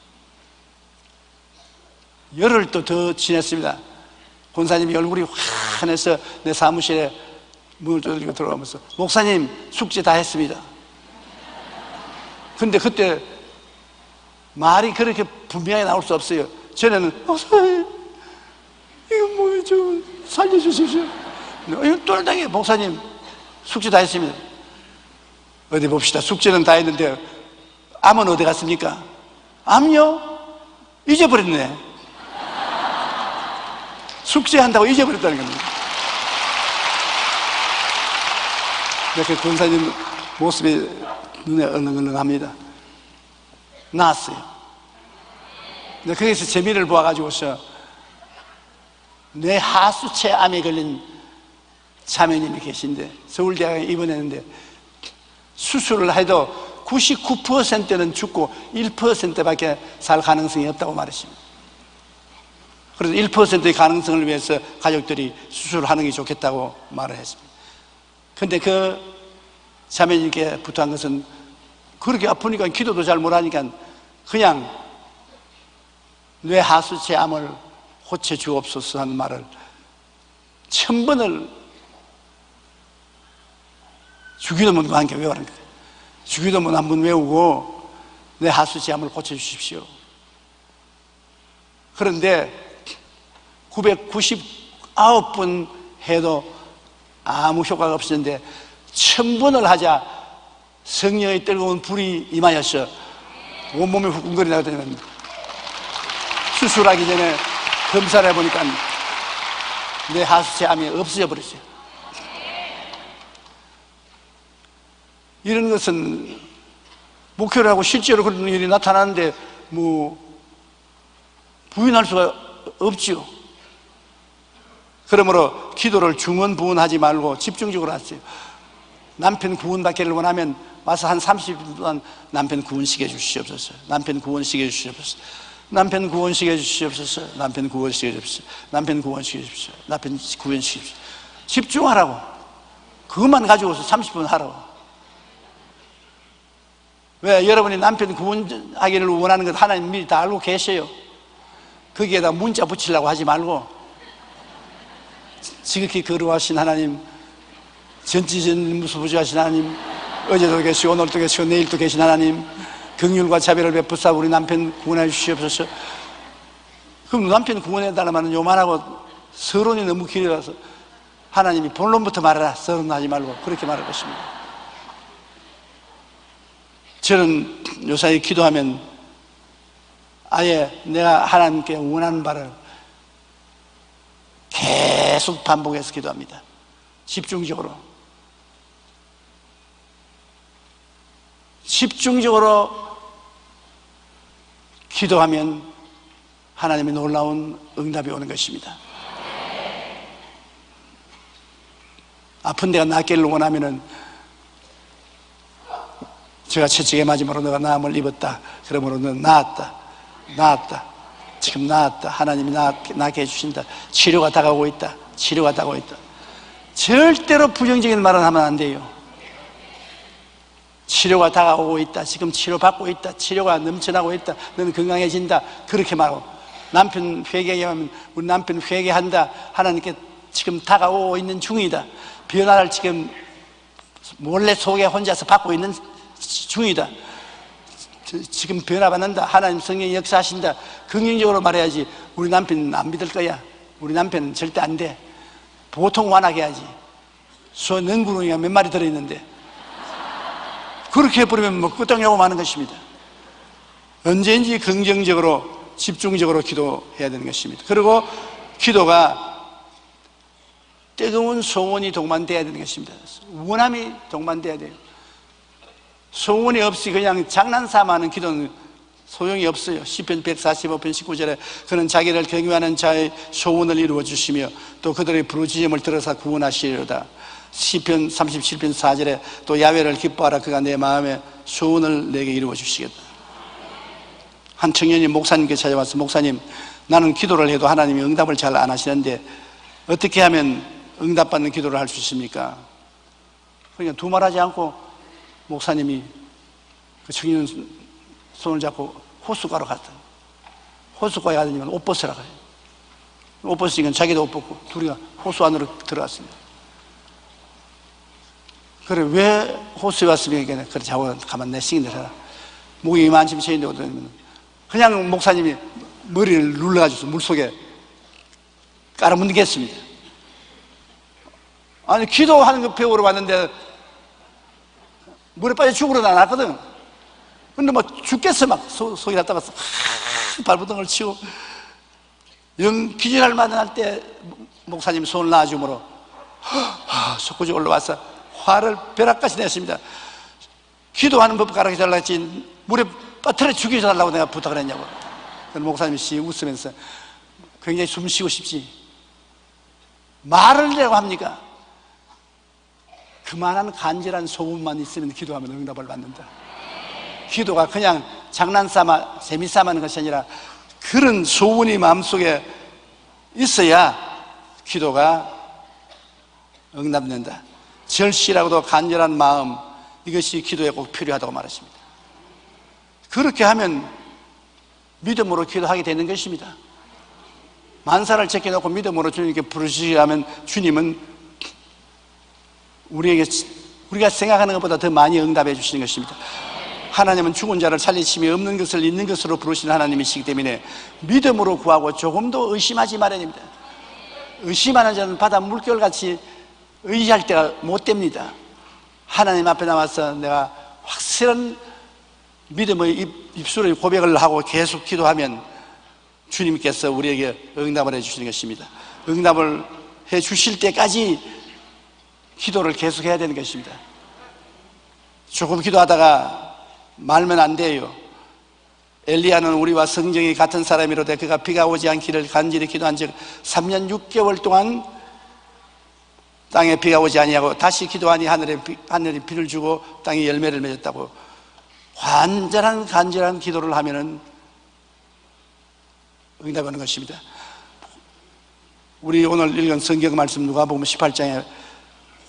열흘 또 더 지냈습니다. 권사님이 얼굴이 환해서 내 사무실에 문을 두들기고 들어가면서 목사님 숙제 다 했습니다. 근데 그때 말이 그렇게 분명하게 나올 수 없어요. 전에는 목사님 이거 뭐예요? 좀 살려주십시오. 이거 똘당해. 목사님 숙제 다 했습니다. 어디 봅시다. 숙제는 다 했는데 암은 어디 갔습니까? 암요? 잊어버렸네. 숙제한다고 잊어버렸다는 겁니다. 이렇게 권사님 모습이 눈에 얼렁얼렁합니다. 나았어요. 근데 거기서 재미를 보아가지고서 뇌 하수체 암에 걸린 자매님이 계신데 서울대학에 입원했는데 수술을 해도 99%는 죽고 1%밖에 살 가능성이 없다고 말했습니다. 그래서 1%의 가능성을 위해서 가족들이 수술을 하는 게 좋겠다고 말을 했습니다. 근데 그 자매님께 부탁한 것은 그렇게 아프니까 기도도 잘 못하니까 그냥 뇌 하수체 암을 고쳐 주옵소서 하는 말을 1000번을 주기도문과 함께 외우라는 거예요. 주기도문 한번 외우고 뇌 하수체 암을 고쳐 주십시오. 그런데 999번 해도 아무 효과가 없었는데 1000번을 하자 성령의 뜨거운 불이 임하여서 온몸이 후끈거리 나더니 수술하기 전에 검사를 해보니까 내 하수체 암이 없어져 버렸어요. 이런 것은 목표를 하고 실제로 그런 일이 나타나는데 뭐 부인할 수가 없지요. 그러므로 기도를 중언부언하지 말고 집중적으로 하세요. 남편 구원받기를 원하면 와서 한 30분 동안 남편 구원시켜 주시옵소서. 남편 구원시켜 주시옵소서. 남편 구원시켜 주시옵소서. 남편 구원시켜 주시옵소서. 남편 구원시켜 주십시오. 남편 구원시켜 주십시오. 집중하라고. 그것만 가지고서 30분 하라고. 왜? 여러분이 남편 구원하기를 원하는 것 하나님 미리 다 알고 계셔요. 거기에다 문자 붙이려고 하지 말고 지극히 거룩하신 하나님, 전지전무수부지하신 하나님, 어제도 계시고 오늘도 계시고 내일도 계신 하나님, 긍휼과 자비를 베푸사 우리 남편 구원해 주시옵소서. 그럼 남편 구원해달라는 말은 요만하고 서론이 너무 길어서 하나님이 본론부터 말해라, 서론하지 말고 그렇게 말할 것입니다. 저는 요사이 기도하면 아예 내가 하나님께 원하는 바를 계속 반복해서 기도합니다. 집중적으로 기도하면 하나님의 놀라운 응답이 오는 것입니다. 아픈 데가 낫기를 원하면은 제가 채찍에 맞음으로 너가 나음을 입었다. 그러므로 너는 나았다. 지금 나았다. 하나님이 낫게 해주신다. 치료가 다가오고 있다. 치료가 다가오고 있다. 절대로 부정적인 말은 하면 안 돼요. 치료가 다가오고 있다. 지금 치료받고 있다. 치료가 넘쳐나고 있다. 너는 건강해진다. 그렇게 말하고 남편 회개하면 우리 남편 회개한다. 하나님께 지금 다가오고 있는 중이다. 변화를 지금 몰래 속에 혼자서 받고 있는 중이다. 지금 변화받는다. 하나님 성령이 역사하신다. 긍정적으로 말해야지. 우리 남편은 안 믿을 거야. 우리 남편은 절대 안 돼. 보통 완화해야지. 소 능구렁이가 몇 마리 들어있는데 그렇게 해버리면 뭐 끄떡냐고 마는 것입니다. 언제든지 긍정적으로 집중적으로 기도해야 되는 것입니다. 그리고 기도가 뜨거운 소원이 동반돼야 되는 것입니다. 원함이 동반돼야 돼요. 소원이 없이 그냥 장난삼아 하는 기도는 소용이 없어요. 시편 145편 19절에 그는 자기를 경외하는 자의 소원을 이루어 주시며 또 그들의 부르짖음을 들어서 구원하시리로다. 시편 37편 4절에 또 야훼를 기뻐하라 그가 내 마음의 소원을 내게 이루어 주시겠다. 한 청년이 목사님께 찾아와서 목사님, 나는 기도를 해도 하나님이 응답을 잘 안 하시는데 어떻게 하면 응답받는 기도를 할 수 있습니까? 그러니까 두말하지 않고 목사님이 그 청년 손을 잡고 호숫가로 갔다. 호숫가에 가더니 옷 벗으라 그래요. 옷 벗으니까 자기도 옷 벗고 둘이가 호수 안으로 들어갔습니다. 그래, 왜 호수에 왔습니까? 그래, 자고 가만 내 시인들 해라. 목이 이만큼 채인데 오더니 그냥 목사님이 머리를 눌러가지고 물속에 깔아뭉개겠습니다. 아니, 기도하는 거 배우러 왔는데 물에 빠져 죽으러 나왔거든. 근데 막 죽겠어. 막 속이 답답해서 발버둥을 치고 영 기절할 만한 할 때 목사님 손을 놔줌으로 속구지 올라와서 화를 벼락까지 냈습니다. 기도하는 법 가르쳐달라 했지 물에 빠뜨려 죽여달라고 내가 부탁을 했냐고. 그럼 목사님이 씩 웃으면서 굉장히 숨 쉬고 싶지 말을 내라고 합니까? 그만한 간절한 소원만 있으면 기도하면 응답을 받는다. 기도가 그냥 장난삼아 재미삼아 하는 것이 아니라 그런 소원이 마음속에 있어야 기도가 응답된다. 절실하고도 간절한 마음, 이것이 기도에 꼭 필요하다고 말했습니다. 그렇게 하면 믿음으로 기도하게 되는 것입니다. 만사를 제껴놓고 믿음으로 주님께 부르시면 주님은 우리가 생각하는 것보다 더 많이 응답해 주시는 것입니다. 하나님은 죽은 자를 살리심이 없는 것을 있는 것으로 부르시는 하나님이시기 때문에 믿음으로 구하고 조금도 의심하지 말아야. 의심하는 자는 바다 물결같이 의지할 때가 못 됩니다. 하나님 앞에 나와서 내가 확실한 믿음의 입술의 고백을 하고 계속 기도하면 주님께서 우리에게 응답을 해 주시는 것입니다. 응답을 해 주실 때까지 기도를 계속 해야 되는 것입니다. 조금 기도하다가 말면 안 돼요. 엘리야는 우리와 성정이 같은 사람이로되 그가 비가 오지 않기를 간절히 기도한 즉 3년 6개월 동안 땅에 비가 오지 아니하고 다시 기도하니 하늘이 비를 주고 땅이 열매를 맺었다고. 간절한 기도를 하면은 응답하는 것입니다. 우리 오늘 읽은 성경 말씀 누가복음 18장에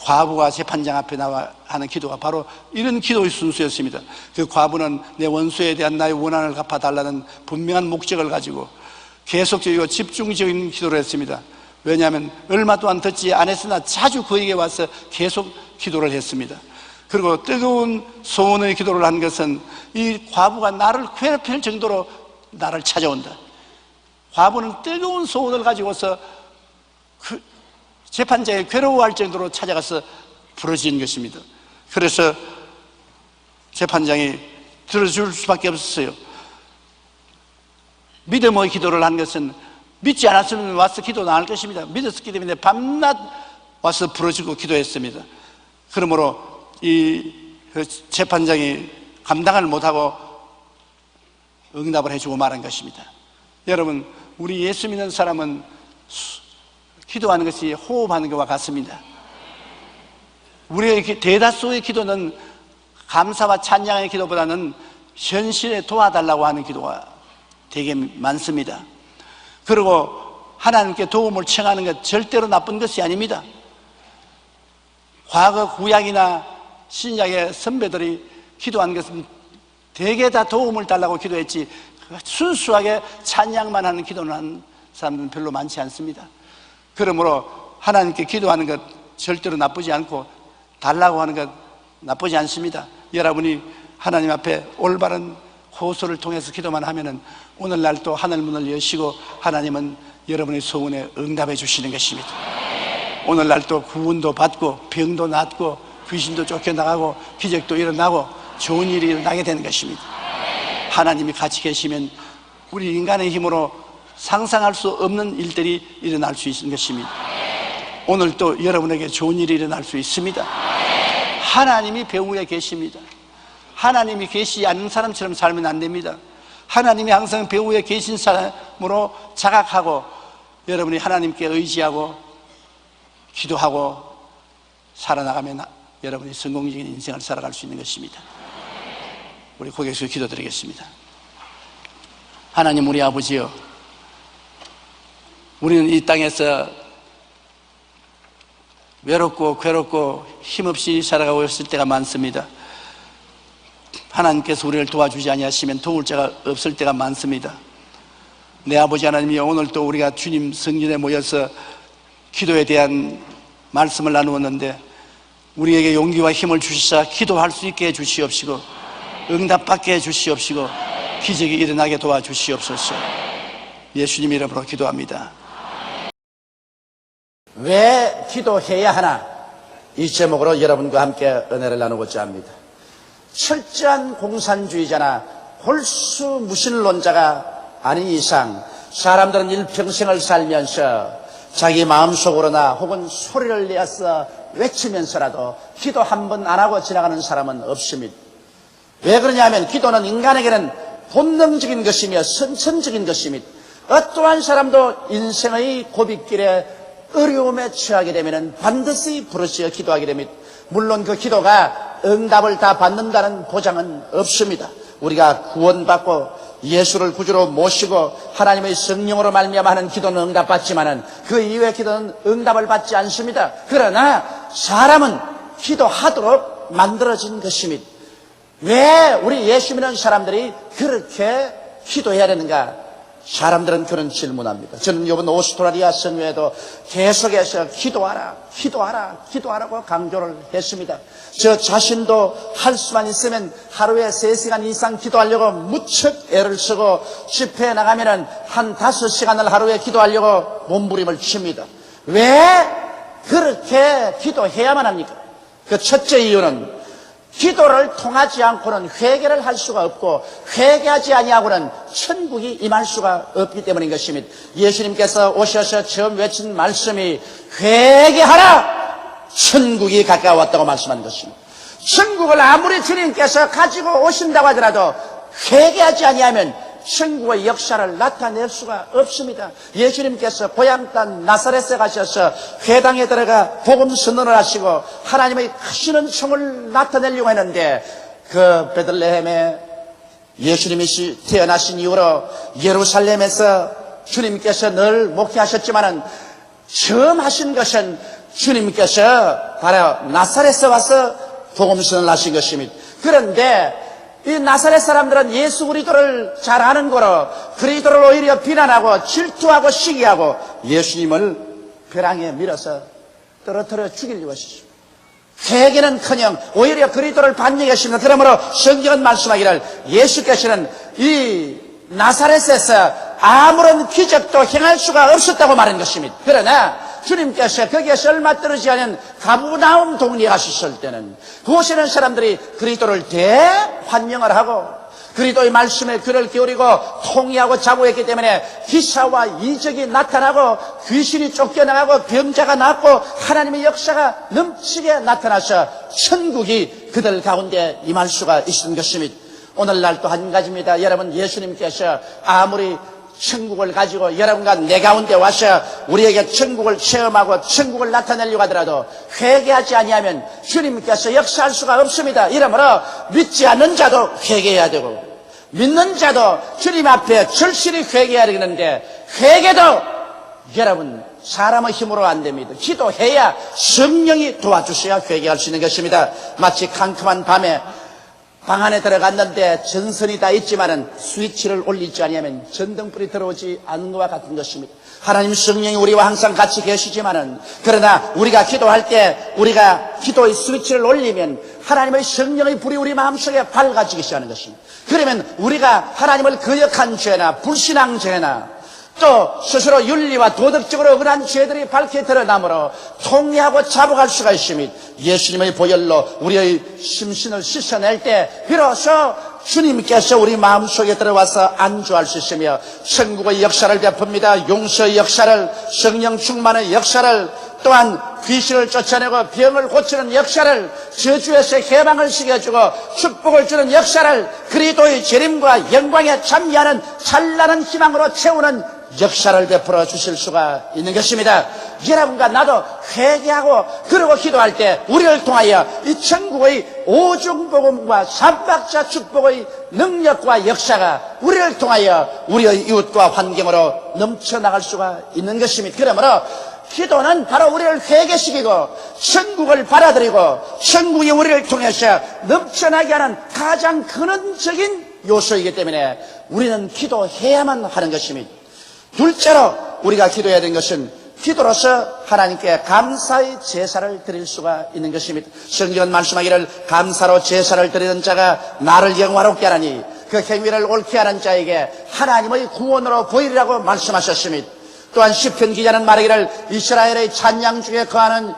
과부가 재판장 앞에 나와 하는 기도가 바로 이런 기도의 순수였습니다. 그 과부는 내 원수에 대한 나의 원한을 갚아달라는 분명한 목적을 가지고 계속적이고 집중적인 기도를 했습니다. 왜냐하면 얼마 동안 듣지 않았으나 자주 그에게 와서 계속 기도를 했습니다. 그리고 뜨거운 소원의 기도를 한 것은 이 과부가 나를 괴롭힐 정도로 나를 찾아온다. 과부는 뜨거운 소원을 가지고서 그 재판장이 괴로워할 정도로 찾아가서 부르짖은 것입니다. 그래서 재판장이 들어줄 수밖에 없었어요. 믿음의 기도를 한 것은 믿지 않았으면 와서 기도 안 할 것입니다. 믿었기 때문에 밤낮 와서 부르짖고 기도했습니다. 그러므로 이 재판장이 감당을 못하고 응답을 해주고 말한 것입니다. 여러분, 우리 예수 믿는 사람은 기도하는 것이 호흡하는 것과 같습니다. 우리의 대다수의 기도는 감사와 찬양의 기도보다는 현실에 도와달라고 하는 기도가 되게 많습니다. 그리고 하나님께 도움을 청하는 것 절대로 나쁜 것이 아닙니다. 과거 구약이나 신약의 선배들이 기도한 것은 대개 다 도움을 달라고 기도했지 순수하게 찬양만 하는 기도는 하는 사람들은 별로 많지 않습니다. 그러므로 하나님께 기도하는 것 절대로 나쁘지 않고 달라고 하는 것 나쁘지 않습니다. 여러분이 하나님 앞에 올바른 호소를 통해서 기도만 하면은 오늘날 또 하늘 문을 여시고 하나님은 여러분의 소원에 응답해 주시는 것입니다. 오늘날 또 구원도 받고 병도 낫고 귀신도 쫓겨나가고 기적도 일어나고 좋은 일이 일어나게 되는 것입니다. 하나님이 같이 계시면 우리 인간의 힘으로 상상할 수 없는 일들이 일어날 수 있는 것입니다. 오늘 또 여러분에게 좋은 일이 일어날 수 있습니다. 하나님이 배후에 계십니다. 하나님이 계시지 않는 사람처럼 살면 안 됩니다. 하나님이 항상 배후에 계신 사람으로 자각하고 여러분이 하나님께 의지하고 기도하고 살아나가면 여러분이 성공적인 인생을 살아갈 수 있는 것입니다. 우리 고개 숙여 기도드리겠습니다. 하나님 우리 아버지여, 우리는 이 땅에서 외롭고 괴롭고 힘없이 살아가고 있을 때가 많습니다. 하나님께서 우리를 도와주지 아니하시면 도울 자가 없을 때가 많습니다. 내 아버지 하나님이 오늘 또 우리가 주님 성전에 모여서 기도에 대한 말씀을 나누었는데 우리에게 용기와 힘을 주시사 기도할 수 있게 해주시옵시고 응답받게 해주시옵시고 기적이 일어나게 도와주시옵소서. 예수님 이름으로 기도합니다. 왜 기도해야 하나? 이 제목으로 여러분과 함께 은혜를 나누고자 합니다. 철저한 공산주의자나 홀수무신론자가 아닌 이상 사람들은 일평생을 살면서 자기 마음속으로나 혹은 소리를 내어서 외치면서라도 기도 한 번 안 하고 지나가는 사람은 없습니다. 왜 그러냐면 기도는 인간에게는 본능적인 것이며 선천적인 것입니다. 어떠한 사람도 인생의 고비길에 어려움에 처하게 되면 반드시 부르짖어 기도하게 됩니다. 물론 그 기도가 응답을 다 받는다는 보장은 없습니다. 우리가 구원받고 예수를 구주로 모시고 하나님의 성령으로 말미암아 하는 기도는 응답받지만은 그 이외의 기도는 응답을 받지 않습니다. 그러나 사람은 기도하도록 만들어진 것입니다. 왜 우리 예수 믿는 사람들이 그렇게 기도해야 되는가? 사람들은 그런 질문합니다. 저는 이번 오스트라리아 성회에도 계속해서 기도하라고 강조를 했습니다. 저 자신도 할 수만 있으면 하루에 3시간 이상 기도하려고 무척 애를 쓰고 집회에 나가면은 한 5시간을 하루에 기도하려고 몸부림을 칩니다. 왜 그렇게 기도해야만 합니까? 그 첫째 이유는 기도를 통하지 않고는 회개를 할 수가 없고 회개하지 아니하고는 천국이 임할 수가 없기 때문인 것입니다. 예수님께서 오셔서 처음 외친 말씀이 회개하라! 천국이 가까웠다고 말씀한 것입니다. 천국을 아무리 주님께서 가지고 오신다고 하더라도 회개하지 아니하면 천국의 역사를 나타낼 수가 없습니다. 예수님께서 고향 땅 나사렛에 가셔서 회당에 들어가 복음 선언을 하시고 하나님의 크시는 총을 나타내려고 했는데 그 베들레헴에 예수님이 태어나신 이후로 예루살렘에서 주님께서 늘 목회하셨지만은 처음 하신 것은 주님께서 바로 나사렛에 와서 복음 선언을 하신 것입니다. 그런데 이 나사렛 사람들은 예수 그리스도를 잘 아는 거로 그리스도를 오히려 비난하고 질투하고 시기하고 예수님을 벼랑에 밀어서 떨어뜨려 죽이려고 하셨습니다. 회개는커녕 오히려 그리스도를 반역했습니다. 그러므로 성경은 말씀하기를 예수께서는 이 나사렛에서 아무런 기적도 행할 수가 없었다고 말한 것입니다. 그러나 주님께서 거기에서 얼마 떨어지지 않은 가브나움 동리에 가셨을 때는 그곳에는 사람들이 그리스도를 대환영을 하고 그리스도의 말씀에 귀를 기울이고 통의하고 자부했기 때문에 기사와 이적이 나타나고 귀신이 쫓겨나가고 병자가 낫고 하나님의 역사가 넘치게 나타나서 천국이 그들 가운데 임할 수가 있는 것입니다. 오늘날 또 한 가지입니다. 여러분, 예수님께서 아무리 천국을 가지고 여러분과 내 가운데 와서 우리에게 천국을 체험하고 천국을 나타내려고 하더라도 회개하지 아니하면 주님께서 역사할 수가 없습니다. 이러므로 믿지 않는 자도 회개해야 되고 믿는 자도 주님 앞에 절실히 회개해야 되는데 회개도 여러분 사람의 힘으로 안 됩니다. 기도해야 성령이 도와주셔야 회개할 수 있는 것입니다. 마치 캄캄한 밤에 방 안에 들어갔는데 전선이 다 있지만은 스위치를 올리지 아니하면 전등불이 들어오지 않는 것과 같은 것입니다. 하나님 성령이 우리와 항상 같이 계시지만은 그러나 우리가 기도할 때 우리가 기도의 스위치를 올리면 하나님의 성령의 불이 우리 마음속에 밝아지기 시작하는 것입니다. 그러면 우리가 하나님을 거역한 죄나 불신앙 죄나 또 스스로 윤리와 도덕적으로 억울한 죄들이 밝게 드러나므로 통리하고 자복할 수가 있으며 예수님의 보혈로 우리의 심신을 씻어낼 때 비로소 주님께서 우리 마음속에 들어와서 안주할 수 있으며 천국의 역사를 베풉니다. 용서의 역사를, 성령 충만의 역사를, 또한 귀신을 쫓아내고 병을 고치는 역사를, 저주에서 해방을 시켜주고 축복을 주는 역사를, 그리스도의 재림과 영광에 참여하는 찬란한 희망으로 채우는 역사를 베풀어 주실 수가 있는 것입니다. 여러분과 나도 회개하고 그러고 기도할 때 우리를 통하여 이 천국의 오중복음과 삼박자 축복의 능력과 역사가 우리를 통하여 우리의 이웃과 환경으로 넘쳐나갈 수가 있는 것입니다. 그러므로 기도는 바로 우리를 회개시키고 천국을 받아들이고 천국이 우리를 통해서 넘쳐나게 하는 가장 근원적인 요소이기 때문에 우리는 기도해야만 하는 것입니다. 둘째로 우리가 기도해야 되는 것은 기도로서 하나님께 감사의 제사를 드릴 수가 있는 것입니다. 성경은 말씀하기를 감사로 제사를 드리는 자가 나를 영화롭게 하나니 그 행위를 옳게 하는 자에게 하나님의 구원으로 보이리라고 말씀하셨습니다. 또한 시편 기자는 말하기를 이스라엘의 찬양 중에 거하는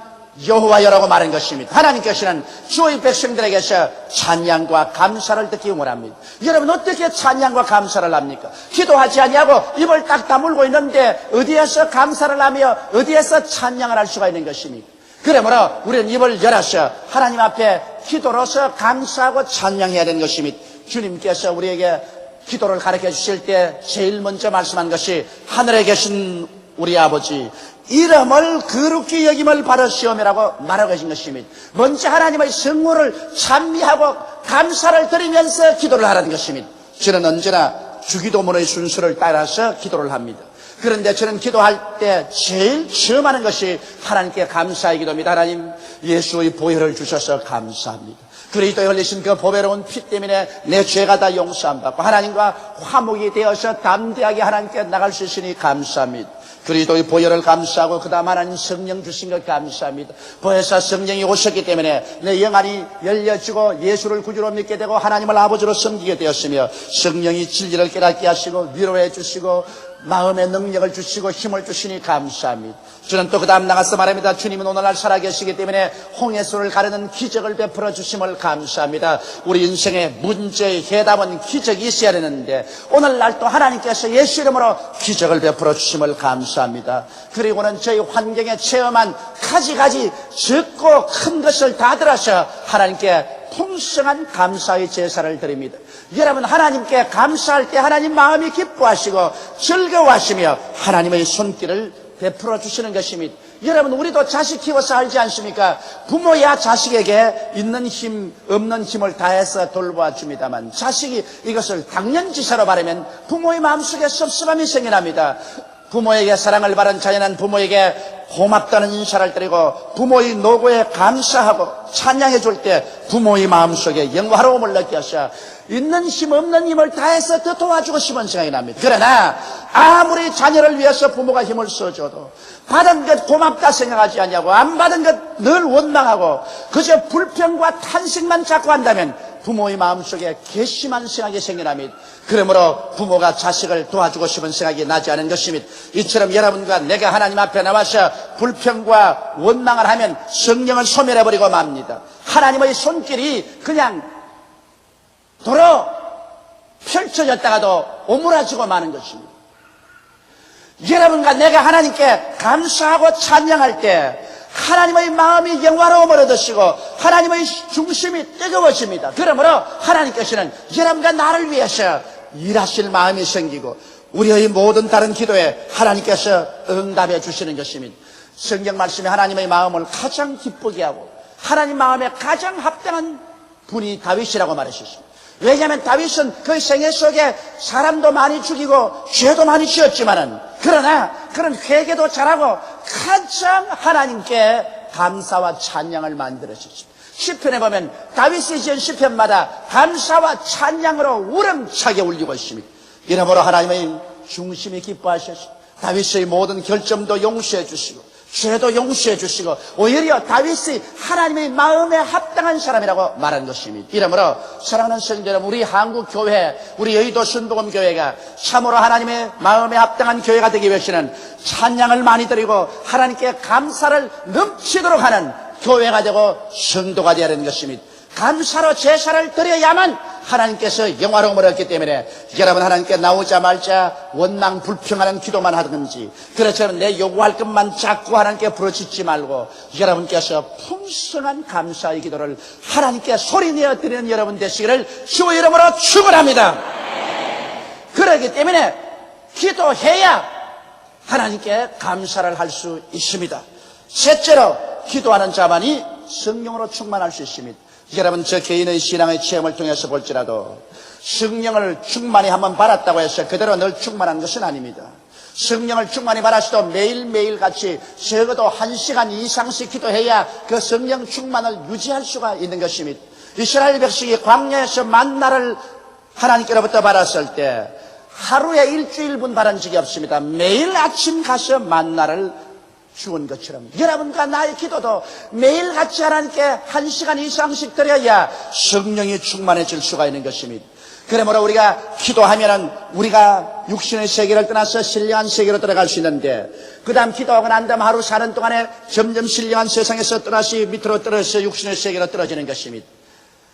여호와여라고 말한 것입니다. 하나님께서는 주의 백성들에게서 찬양과 감사를 듣기 원합니다. 여러분 어떻게 찬양과 감사를 합니까? 기도하지 아니하고 입을 딱 다물고 있는데 어디에서 감사를 하며 어디에서 찬양을 할 수가 있는 것입니까? 그러므로 우리는 입을 열어서 하나님 앞에 기도로서 감사하고 찬양해야 되는 것입니다. 주님께서 우리에게 기도를 가르쳐 주실 때 제일 먼저 말씀한 것이 하늘에 계신 우리 아버지 이름을 거룩히 여김을 받으시오매라고 말하고 계신 것입니다. 먼저 하나님의 성호를 찬미하고 감사를 드리면서 기도를 하라는 것입니다. 저는 언제나 주기도문의 순서를 따라서 기도를 합니다. 그런데 저는 기도할 때 제일 처음 하는 것이 하나님께 감사의 기도입니다. 하나님, 예수의 보혈을 주셔서 감사합니다. 그리스도에 흘리신 그 보배로운 피 때문에 내 죄가 다 용서함 받고 하나님과 화목이 되어서 담대하게 하나님께 나갈 수 있으니 감사합니다. 그리스도의 보혈을 감사하고 그 다음 하나님 성령 주신 것 감사합니다. 보혜사 성령이 오셨기 때문에 내 영안이 열려지고 예수를 구주로 믿게 되고 하나님을 아버지로 섬기게 되었으며 성령이 진리를 깨닫게 하시고 위로해 주시고 마음의 능력을 주시고 힘을 주시니 감사합니다. 저는 또 그 다음 나가서 말합니다. 주님은 오늘날 살아계시기 때문에 홍해수를 가르는 기적을 베풀어 주심을 감사합니다. 우리 인생의 문제의 해답은 기적이 있어야 되는데 오늘날 또 하나님께서 예수 이름으로 기적을 베풀어 주심을 감사합니다. 그리고는 저희 환경에 체험한 가지가지 적고 큰 것을 다 들어서 하나님께 풍성한 감사의 제사를 드립니다. 여러분 하나님께 감사할 때 하나님 마음이 기뻐하시고 즐거워하시며 하나님의 손길을 베풀어 주시는 것입니다. 여러분 우리도 자식 키워서 알지 않습니까? 부모야 자식에게 있는 힘 없는 힘을 다해서 돌보아줍니다만 자식이 이것을 당연지사로 바라면 부모의 마음속에 섭섭함이 생겨납니다. 부모에게 사랑을 받은 자녀는 부모에게 고맙다는 인사를 드리고 부모의 노고에 감사하고 찬양해 줄 때 부모의 마음속에 영화로움을 느껴서 있는 힘 없는 힘을 다해서 더 도와주고 싶은 생각이 납니다. 그러나 아무리 자녀를 위해서 부모가 힘을 써줘도 받은 것 고맙다 생각하지 않냐고 안 받은 것 늘 원망하고 그저 불평과 탄식만 자꾸 한다면 부모의 마음속에 괘씸한 생각이 생겨납니다. 그러므로 부모가 자식을 도와주고 싶은 생각이 나지 않은 것입니다. 이처럼 여러분과 내가 하나님 앞에 나와서 불평과 원망을 하면 성령을 소멸해버리고 맙니다. 하나님의 손길이 그냥 도로 펼쳐졌다가도 오므라지고 마는 것입니다. 여러분과 내가 하나님께 감사하고 찬양할 때 하나님의 마음이 영화로움을 얻으시고 하나님의 중심이 뜨거워집니다. 그러므로 하나님께서는 여러분과 나를 위해서 일하실 마음이 생기고 우리의 모든 다른 기도에 하나님께서 응답해 주시는 것입니다. 성경 말씀에 하나님의 마음을 가장 기쁘게 하고 하나님 마음에 가장 합당한 분이 다윗이라고 말하셨습니다. 왜냐하면 다윗은 그 생애 속에 사람도 많이 죽이고 죄도 많이 지었지만은 그러나 그런 회개도 잘하고 가장 하나님께 감사와 찬양을 만들어주십니다. 시편에 보면 다윗이 지은 시편마다 감사와 찬양으로 우렁차게 울리고 있습니다. 이러므로 하나님의 중심이 기뻐하셔서 다윗의 모든 결점도 용서해 주시고 죄도 용서해 주시고 오히려 다윗이 하나님의 마음에 합당한 사람이라고 말한 것입니다. 이러므로 사랑하는 성도 여러분, 우리 한국교회, 우리 여의도 순복음교회가 참으로 하나님의 마음에 합당한 교회가 되기 위해서는 찬양을 많이 드리고 하나님께 감사를 넘치도록 하는 교회가 되고 성도가 되어야 하는 것입니다. 감사로 제사를 드려야만 하나님께서 영화로움을 얻기 때문에 여러분, 하나님께 나오자마자 원망 불평하는 기도만 하든지, 그렇지만 내 요구할 것만 자꾸 하나님께 부르짖지 말고 여러분께서 풍성한 감사의 기도를 하나님께 소리내어 드리는 여러분 되시기를 주의 이름으로 축원합니다. 그렇기 때문에 기도해야 하나님께 감사를 할 수 있습니다. 셋째로, 기도하는 자만이 성령으로 충만할 수 있습니다. 여러분, 저 개인의 신앙의 체험을 통해서 볼지라도 성령을 충만히 한번 받았다고 해서 그대로 늘 충만한 것은 아닙니다. 성령을 충만히 받았어도 매일매일 같이 적어도 1시간 이상씩 기도해야 그 성령 충만을 유지할 수가 있는 것입니다. 이스라엘 백성이 광야에서 만나를 하나님께로부터 받았을 때 하루에 일주일분 받은 적이 없습니다. 매일 아침 가서 만나를 주은 것처럼 여러분과 나의 기도도 매일같이 하나님께 1시간 이상씩 드려야 성령이 충만해질 수가 있는 것입니다. 그러므로 우리가 기도하면은 우리가 육신의 세계를 떠나서 신령한 세계로 들어갈 수 있는데, 그 다음 기도하고 난 다음 하루 사는 동안에 점점 신령한 세상에서 떠나시 밑으로 떨어져서 육신의 세계로 떨어지는 것입니다.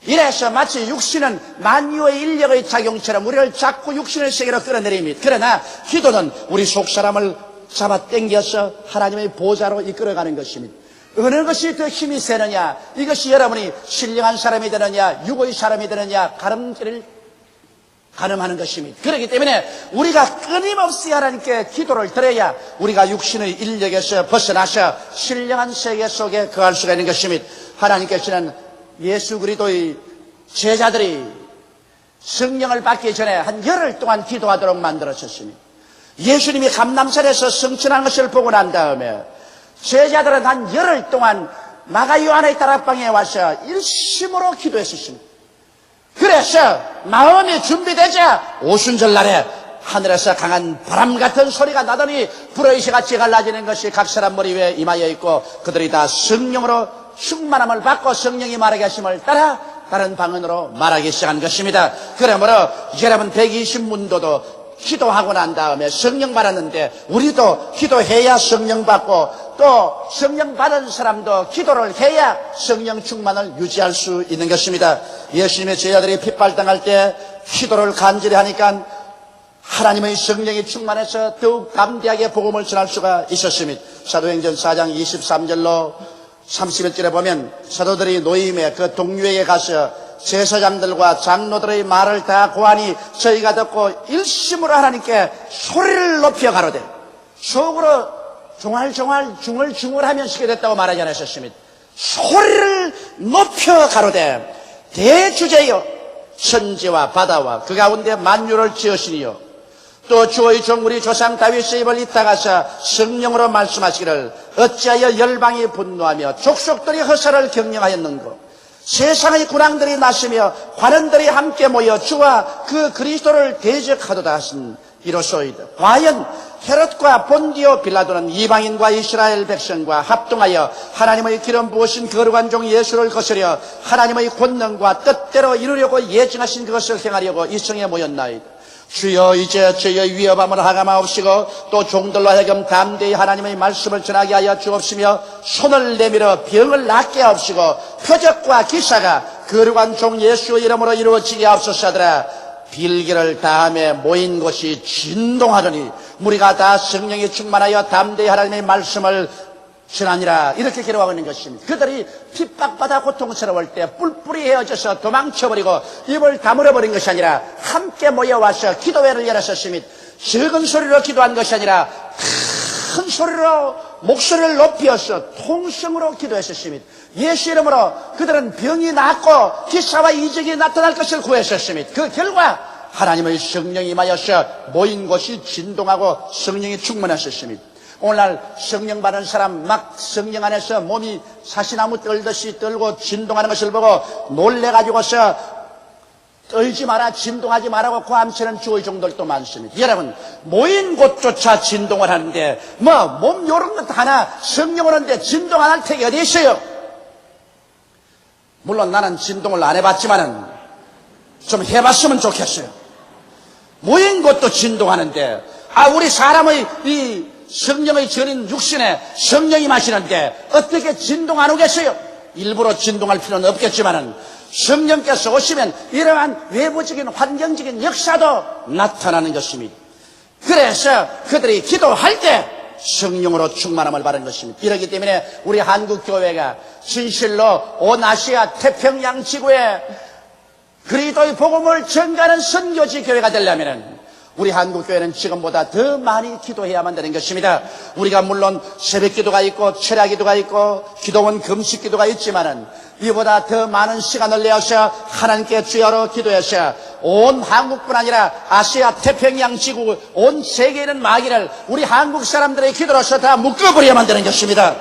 이래서 마치 육신은 만유의 인력의 작용처럼 우리를 자꾸 육신의 세계로 끌어내립니다. 그러나 기도는 우리 속사람을 잡아 당겨서 하나님의 보좌로 이끌어가는 것입니다. 어느 것이 더 힘이 세느냐, 이것이 여러분이 신령한 사람이 되느냐 육의 사람이 되느냐 가름길을 가늠하는 것입니다. 그렇기 때문에 우리가 끊임없이 하나님께 기도를 드려야 우리가 육신의 인력에서 벗어나서 신령한 세계 속에 거할 수가 있는 것입니다. 하나님께서는 예수 그리스도의 제자들이 성령을 받기 전에 한 열흘 동안 기도하도록 만들어졌습니다. 예수님이 감남산에서 성천한 것을 보고 난 다음에 제자들은 한 열흘 동안 마가 요한의 다락방에 와서 일심으로 기도했었습니다. 그래서 마음이 준비되자 오순절 날에 하늘에서 강한 바람 같은 소리가 나더니 불의 시같이 갈라지는 것이 각 사람 머리 위에 임하여 있고, 그들이 다 성령으로 충만함을 받고 성령이 말하게 하심을 따라 다른 방언으로 말하기 시작한 것입니다. 그러므로 여러분 120문도도 기도하고 난 다음에 성령 받았는데, 우리도 기도해야 성령 받고 또 성령 받은 사람도 기도를 해야 성령 충만을 유지할 수 있는 것입니다. 예수님의 제자들이 핍박당할 때 기도를 간절히 하니까 하나님의 성령이 충만해서 더욱 담대하게 복음을 전할 수가 있었습니다. 사도행전 4장 23절로 31절에 보면 사도들이 노임에 그 동료에게 가서 제사장들과 장로들의 말을 다 고하니 저희가 듣고 일심으로 하나님께 소리를 높여 가로되, 속으로 종알종알 중얼중얼 하면 시게 됐다고 말하지 않으셨습니다. 소리를 높여 가로되 대주제여 천지와 바다와 그 가운데 만유를 지으시니요, 또 주의 종 우리 조상 다윗의 입을 잇다가서 성령으로 말씀하시기를 어찌하여 열방이 분노하며 족속들이 허사를 경영하였는고, 세상의 군왕들이 나시며 관원들이 함께 모여 주와 그 그리스도를 대적하도다 하신 이로소이다. 과연 헤롯과 본디오 빌라도는 이방인과 이스라엘 백성과 합동하여 하나님의 기름 부으신 거룩한 종 예수를 거스려 하나님의 권능과 뜻대로 이루려고 예정하신 그것을 행하려고 이 성에 모였나이다. 주여, 이제 저희의 위협함을 하감하옵시고 또 종들로 하여금 담대히 하나님의 말씀을 전하게 하여 주옵시며 손을 내밀어 병을 낫게 하옵시고 표적과 기사가 거룩한 종 예수의 이름으로 이루어지게 하옵소서하더라. 빌기를 다함에 모인 곳이 진동하더니 무리가 다 성령이 충만하여 담대히 하나님의 말씀을 전하니라. 이렇게 기록하고 있는 것입니다. 그들이 핍박받아 고통스러울 때 뿔뿔이 헤어져서 도망쳐버리고 입을 다물어버린 것이 아니라 함께 모여와서 기도회를 열었었습니다. 적은 소리로 기도한 것이 아니라 큰 소리로 목소리를 높여서 통성으로 기도했었습니다. 예수 이름으로 그들은 병이 낫고 기사와 이적이 나타날 것을 구했었습니다. 그 결과 하나님의 성령이 임하여서 모인 곳이 진동하고 성령이 충만했었습니다. 오늘날 성령 받은 사람 막 성령 안에서 몸이 사시나무 떨듯이 떨고 진동하는 것을 보고 놀래가지고서 떨지 마라, 진동하지 마라고 고함치는 주의 종들도 많습니다. 여러분, 모인 곳조차 진동을 하는데, 몸 요런 것 하나 성령 오는데 진동 안 할 택이 어디 있어요? 물론 나는 진동을 안 해봤지만은 좀 해봤으면 좋겠어요. 모인 곳도 진동하는데, 우리 사람의 이 성령의 전인 육신에 성령이 마시는데 어떻게 진동 안 오겠어요? 일부러 진동할 필요는 없겠지만은 성령께서 오시면 이러한 외부적인 환경적인 역사도 나타나는 것입니다. 그래서 그들이 기도할 때 성령으로 충만함을 받은 것입니다. 이렇기 때문에 우리 한국교회가 진실로 온 아시아 태평양 지구에 그리스도의 복음을 전가하는 선교지 교회가 되려면 우리 한국교회는 지금보다 더 많이 기도해야만 되는 것입니다. 우리가 물론 새벽기도가 있고 철야기도가 있고 기도원 금식기도가 있지만은 이보다 더 많은 시간을 내어서 하나님께 주여로 기도해서 온 한국뿐 아니라 아시아 태평양 지구 온 세계에는 마귀를 우리 한국 사람들의 기도로서 다 묶어버려야만 되는 것입니다.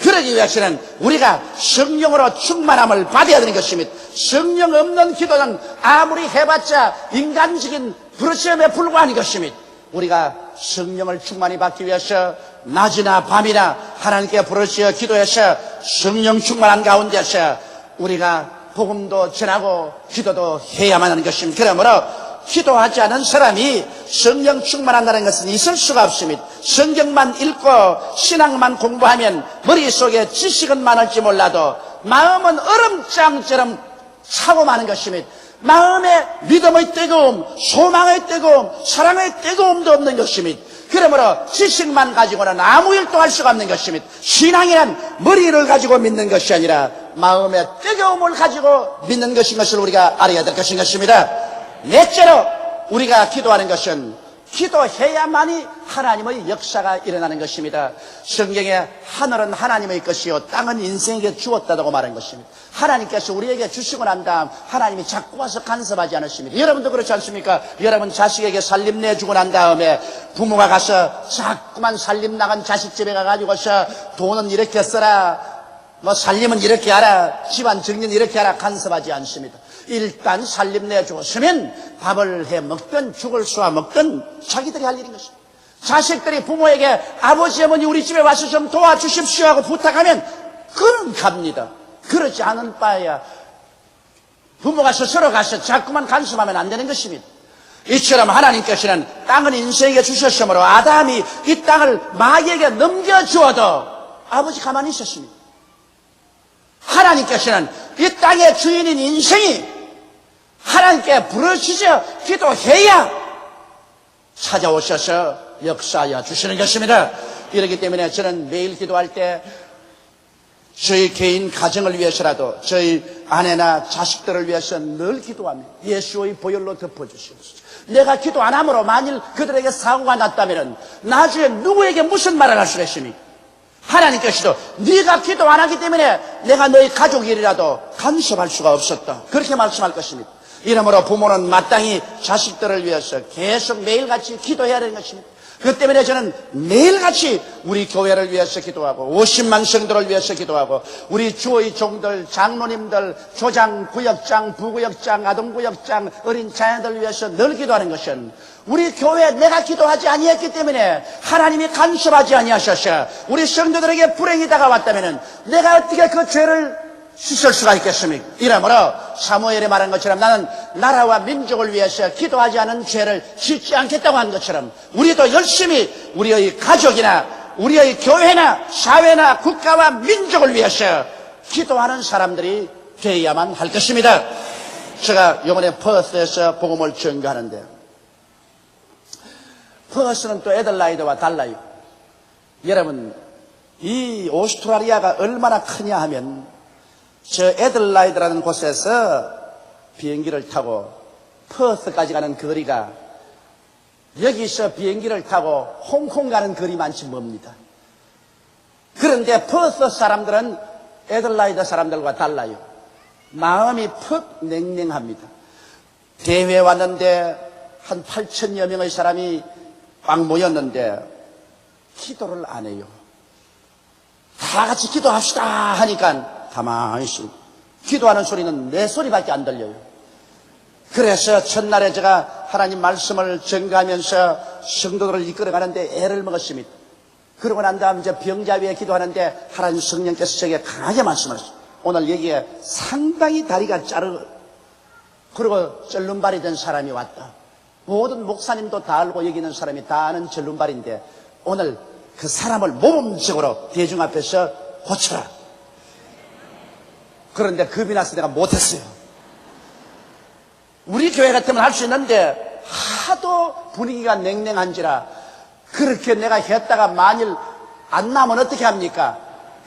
그러기 위해서는 우리가 성령으로 충만함을 받아야 되는 것입니다. 성령 없는 기도는 아무리 해봤자 인간적인 부르짖음에 불과한 것입니다. 우리가 성령을 충만히 받기 위해서 낮이나 밤이나 하나님께 부르짖어 기도해서 성령 충만한 가운데서 우리가 복음도 전하고 기도도 해야만 하는 것입니다. 그러므로 기도하지 않은 사람이 성령 충만한다는 것은 있을 수가 없습니다. 성경만 읽고 신앙만 공부하면 머릿속에 지식은 많을지 몰라도 마음은 얼음장처럼 차고 마는 것입니다. 마음에 믿음의 뜨거움, 소망의 뜨거움, 사랑의 뜨거움도 없는 것입니다. 그러므로 지식만 가지고는 아무 일도 할 수가 없는 것입니다. 신앙이란 머리를 가지고 믿는 것이 아니라 마음의 뜨거움을 가지고 믿는 것인 것을 우리가 알아야 될 것인 것입니다. 넷째로 우리가 기도하는 것은 기도해야만이 하나님의 역사가 일어나는 것입니다. 성경에 하늘은 하나님의 것이요 땅은 인생에게 주었다고 말한 것입니다. 하나님께서 우리에게 주시고 난 다음 하나님이 자꾸 와서 간섭하지 않으십니다. 여러분도 그렇지 않습니까? 여러분 자식에게 살림 내주고 난 다음에 부모가 가서 자꾸만 살림 나간 자식 집에 가가지고서 돈은 이렇게 써라, 살림은 이렇게 하라, 집안 정리는 이렇게 하라 간섭하지 않습니다. 일단 살림 내주었으면 밥을 해 먹든 죽을 쏘아 먹든 자기들이 할 일인 것입니다. 자식들이 부모에게 아버지 어머니 우리 집에 와서 좀 도와주십시오 하고 부탁하면 그는 갑니다. 그렇지 않은 바에야 부모가 스스로 가서 자꾸만 간섭하면 안 되는 것입니다. 이처럼 하나님께서는 땅은 인생에게 주셨으므로 아담이 이 땅을 마귀에게 넘겨주어도 아버지 가만히 있었습니다. 하나님께서는 이 땅의 주인인 인생이 하나님께 부르짖어 기도해야 찾아오셔서 역사하여 주시는 것입니다. 이렇기 때문에 저는 매일 기도할 때 저희 개인 가정을 위해서라도 저희 아내나 자식들을 위해서 늘 기도합니다. 예수의 보혈로 덮어주시옵소서. 내가 기도 안 함으로 만일 그들에게 사고가 났다면 나중에 누구에게 무슨 말을 할 수가 있습니까? 하나님께서도 네가 기도 안 하기 때문에 내가 너희 가족 일이라도 간섭할 수가 없었다, 그렇게 말씀할 것입니다. 이러므로 부모는 마땅히 자식들을 위해서 계속 매일같이 기도해야 되는 것입니다. 그 때문에 저는 매일같이 우리 교회를 위해서 기도하고 50만 성도를 위해서 기도하고 우리 주의 종들, 장로님들, 조장, 구역장, 부구역장, 아동구역장, 어린 자녀들을 위해서 늘 기도하는 것은 우리 교회에 내가 기도하지 아니했기 때문에 하나님이 간섭하지 아니하셔서 우리 성도들에게 불행이 다가왔다면 내가 어떻게 그 죄를 씻을 수가 있겠습니까? 이러므로 사무엘이 말한 것처럼 나는 나라와 민족을 위해서 기도하지 않은 죄를 짓지 않겠다고 한 것처럼 우리도 열심히 우리의 가족이나 우리의 교회나 사회나 국가와 민족을 위해서 기도하는 사람들이 되어야만 할 것입니다. 제가 이번에 퍼스에서 복음을 전가하는데 퍼스는 또 애들라이드와 달라요. 여러분, 이 오스트라리아가 얼마나 크냐 하면 저 애들라이드라는 곳에서 비행기를 타고 퍼스까지 가는 거리가 여기서 비행기를 타고 홍콩 가는 거리만치 멉니다. 그런데 퍼스 사람들은 애들라이드 사람들과 달라요. 마음이 퍽 냉랭합니다. 대회 왔는데 한 8천여 명의 사람이 꽉 모였는데 기도를 안 해요. 다 같이 기도합시다 하니까 가만히 있습니다. 기도하는 소리는 내 소리밖에 안 들려요. 그래서 첫날에 제가 하나님 말씀을 전가하면서 성도들을 이끌어가는데 애를 먹었습니다. 그러고 난 다음 이제 병자 위에 기도하는데 하나님 성령께서 제게 강하게 말씀하셨어요. 오늘 여기에 상당히 다리가 그리고 절름발이 된 사람이 왔다. 모든 목사님도 다 알고 여기 있는 사람이 다 아는 절름발인데 오늘 그 사람을 모범적으로 대중 앞에서 고쳐라. 그런데 겁이 나서 내가 못했어요. 우리 교회 같으면 할 수 있는데 하도 분위기가 냉랭한지라 그렇게 내가 했다가 만일 안 나면 어떻게 합니까?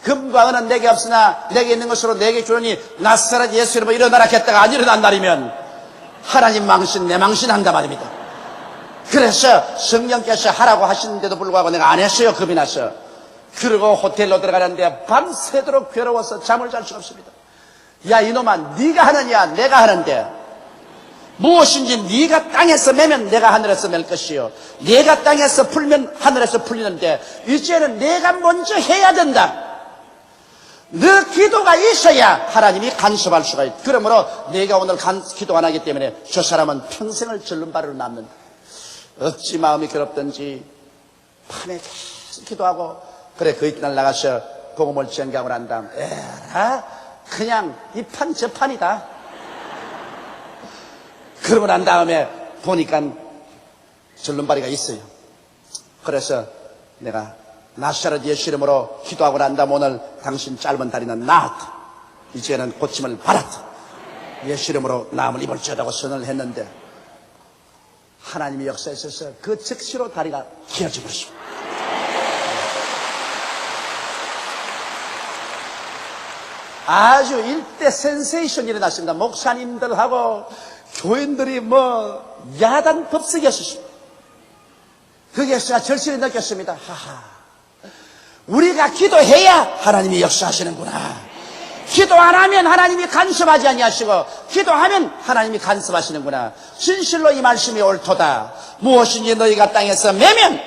금과 은은 내게 없으나 내게 있는 것으로 내게 주노니 나사렛 예수 이름으로 일어나라 했다가 안 일어난 날이면 하나님 망신 내 망신한다 말입니다. 그래서 성령께서 하라고 하시는데도 불구하고 내가 안 했어요. 겁이 나서. 그리고 호텔로 들어가는데 밤새도록 괴로워서 잠을 잘 수가 없습니다. 야 이놈아 네가 하느냐 내가 하는데 무엇인지 네가 땅에서 매면 내가 하늘에서 맬 것이요 네가 땅에서 풀면 하늘에서 풀리는데 이제는 내가 먼저 해야 된다. 너 기도가 있어야 하나님이 간섭할 수가 있다. 그러므로 내가 오늘 기도 안 하기 때문에 저 사람은 평생을 절름발으로 남는다. 어찌 마음이 괴롭든지 밤에 계속 기도하고 그래 그 이튿날 나가서 복음을 전가하고 난 다음 에라 그냥 이 판 저 판이다. 그러고 난 다음에 보니까 절름발이가 있어요. 그래서 내가 나사렛 예수 이름으로 기도하고 난 다음 오늘 당신 짧은 다리는 나았다. 이제는 고침을 받았다. 예수 이름으로 나음을 입을지어다고 선언을 했는데 하나님의 역사에 있어서 그 즉시로 다리가 길어져 버렸습니다. 아주 일대 센세이션이 일어났습니다. 목사님들하고 교인들이 야단 법석이었습니다. 거기에서 제가 절실히 느꼈습니다. 우리가 기도해야 하나님이 역사하시는구나. 기도 안 하면 하나님이 간섭하지 아니하시고 기도하면 하나님이 간섭하시는구나. 진실로 이 말씀이 옳도다. 무엇인지 너희가 땅에서 매면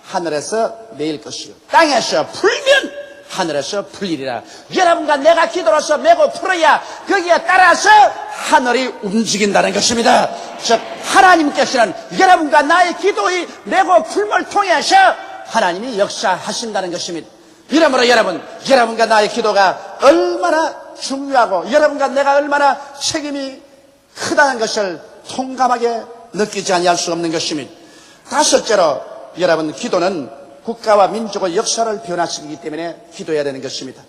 하늘에서 매일 것이요 땅에서 풀면 하늘에서 풀리리라. 여러분과 내가 기도로서 매고 풀어야 거기에 따라서 하늘이 움직인다는 것입니다. 즉 하나님께서는 여러분과 나의 기도의 매고 풀을 통해서 하나님이 역사하신다는 것입니다. 이러므로 여러분과 나의 기도가 얼마나 중요하고 여러분과 내가 얼마나 책임이 크다는 것을 통감하게 느끼지 아니할 수 없는 것입니다. 다섯째로 여러분 기도는 국가와 민족의 역사를 변화시키기 때문에 기도해야 되는 것입니다.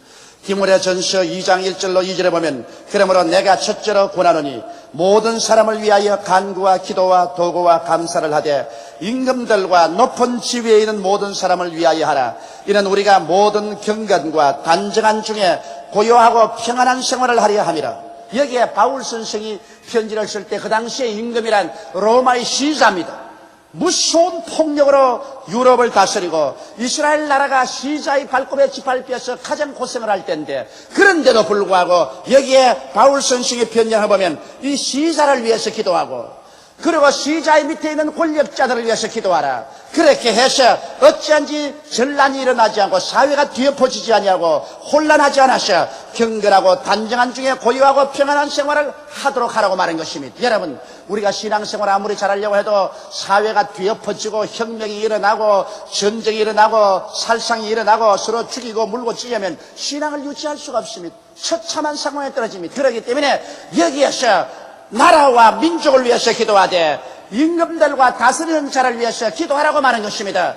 디모데전서 2장 1절로 2절에 보면 그러므로 내가 첫째로 권하노니 모든 사람을 위하여 간구와 기도와 도구와 감사를 하되 임금들과 높은 지위에 있는 모든 사람을 위하여 하라. 이는 우리가 모든 경건과 단정한 중에 고요하고 평안한 생활을 하려 함이라. 여기에 바울 선생이 편지를 쓸 때 그 당시에 임금이란 로마의 시자입니다. 무서운 폭력으로 유럽을 다스리고 이스라엘 나라가 시자의 발굽에 짓밟혀서 가장 고생을 할 때인데 그런데도 불구하고 여기에 바울 선생의 편지를 보면 이 시자를 위해서 기도하고 그리고 시자의 밑에 있는 권력자들을 위해서 기도하라. 그렇게 해서 어찌한지 전란이 일어나지 않고 사회가 뒤엎어지지 아니하고 혼란하지 않아서 경건하고 단정한 중에 고요하고 평안한 생활을 하도록 하라고 말한 것입니다. 여러분 우리가 신앙생활 아무리 잘하려고 해도 사회가 뒤엎어지고 혁명이 일어나고 전쟁이 일어나고 살상이 일어나고 서로 죽이고 물고 찢으면 신앙을 유지할 수가 없습니다. 처참한 상황에 떨어집니다. 그렇기 때문에 여기에서 나라와 민족을 위해서 기도하되 임금들과 다스리는 자를 위해서 기도하라고 말하는 것입니다.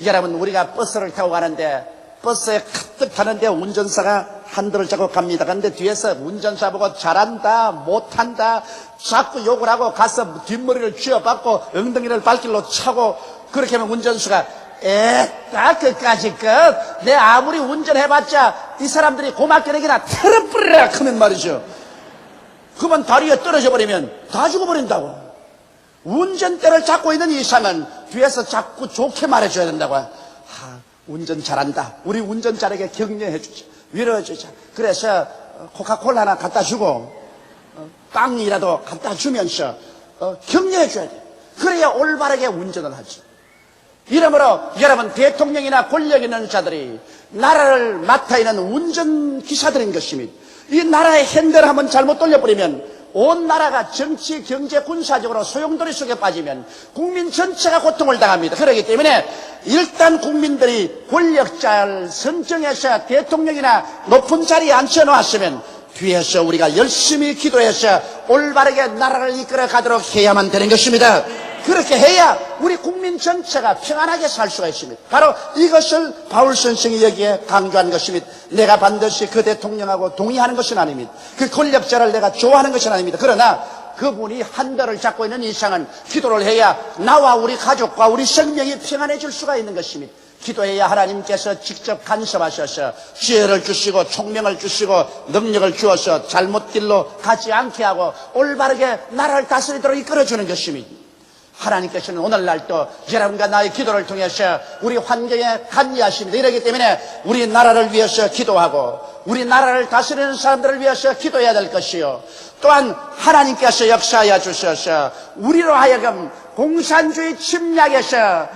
여러분 우리가 버스를 타고 가는데 버스에 가득 타는데 운전사가 한도를 잡고 갑니다. 그런데 뒤에서 운전사 보고 잘한다 못한다 자꾸 욕을 하고 가서 뒷머리를 쥐어받고 엉덩이를 발길로 차고 그렇게 하면 운전수가 딱 끝까지 내 아무리 운전해봤자 이 사람들이 고맙게내기나 털어뿌리라 하면 말이죠. 그만 다리에 떨어져 버리면 다 죽어버린다고. 운전대를 잡고 있는 이상은 뒤에서 자꾸 좋게 말해줘야 된다고. 운전 잘한다. 우리 운전자에게 격려해주자. 위로해주자. 그래서 코카콜라 하나 갖다 주고 빵이라도 갖다 주면서 격려해줘야 돼. 그래야 올바르게 운전을 하지. 이러므로 여러분 대통령이나 권력 있는 자들이 나라를 맡아 있는 운전기사들인 것입니다. 이 나라의 핸들을 한번 잘못 돌려버리면 온 나라가 정치, 경제, 군사적으로 소용돌이 속에 빠지면 국민 전체가 고통을 당합니다. 그렇기 때문에 일단 국민들이 권력자를 선정해서 대통령이나 높은 자리에 앉혀놓았으면 뒤에서 우리가 열심히 기도해서 올바르게 나라를 이끌어 가도록 해야만 되는 것입니다. 그렇게 해야 우리 국민 전체가 평안하게 살 수가 있습니다. 바로 이것을 바울 선생이 여기에 강조한 것입니다. 내가 반드시 그 대통령하고 동의하는 것은 아닙니다. 그 권력자를 내가 좋아하는 것은 아닙니다. 그러나 그분이 한도를 잡고 있는 이상은 기도를 해야 나와 우리 가족과 우리 생명이 평안해질 수가 있는 것입니다. 기도해야 하나님께서 직접 간섭하셔서 지혜를 주시고 총명을 주시고 능력을 주어서 잘못 길로 가지 않게 하고 올바르게 나라를 다스리도록 이끌어주는 것입니다. 하나님께서는 오늘날도 여러분과 나의 기도를 통해서 우리 환경에 관여하십니다. 이렇기 때문에 우리 나라를 위해서 기도하고 우리 나라를 다스리는 사람들을 위해서 기도해야 될 것이요, 또한 하나님께서 역사하여 주셔서 우리로 하여금 공산주의 침략에서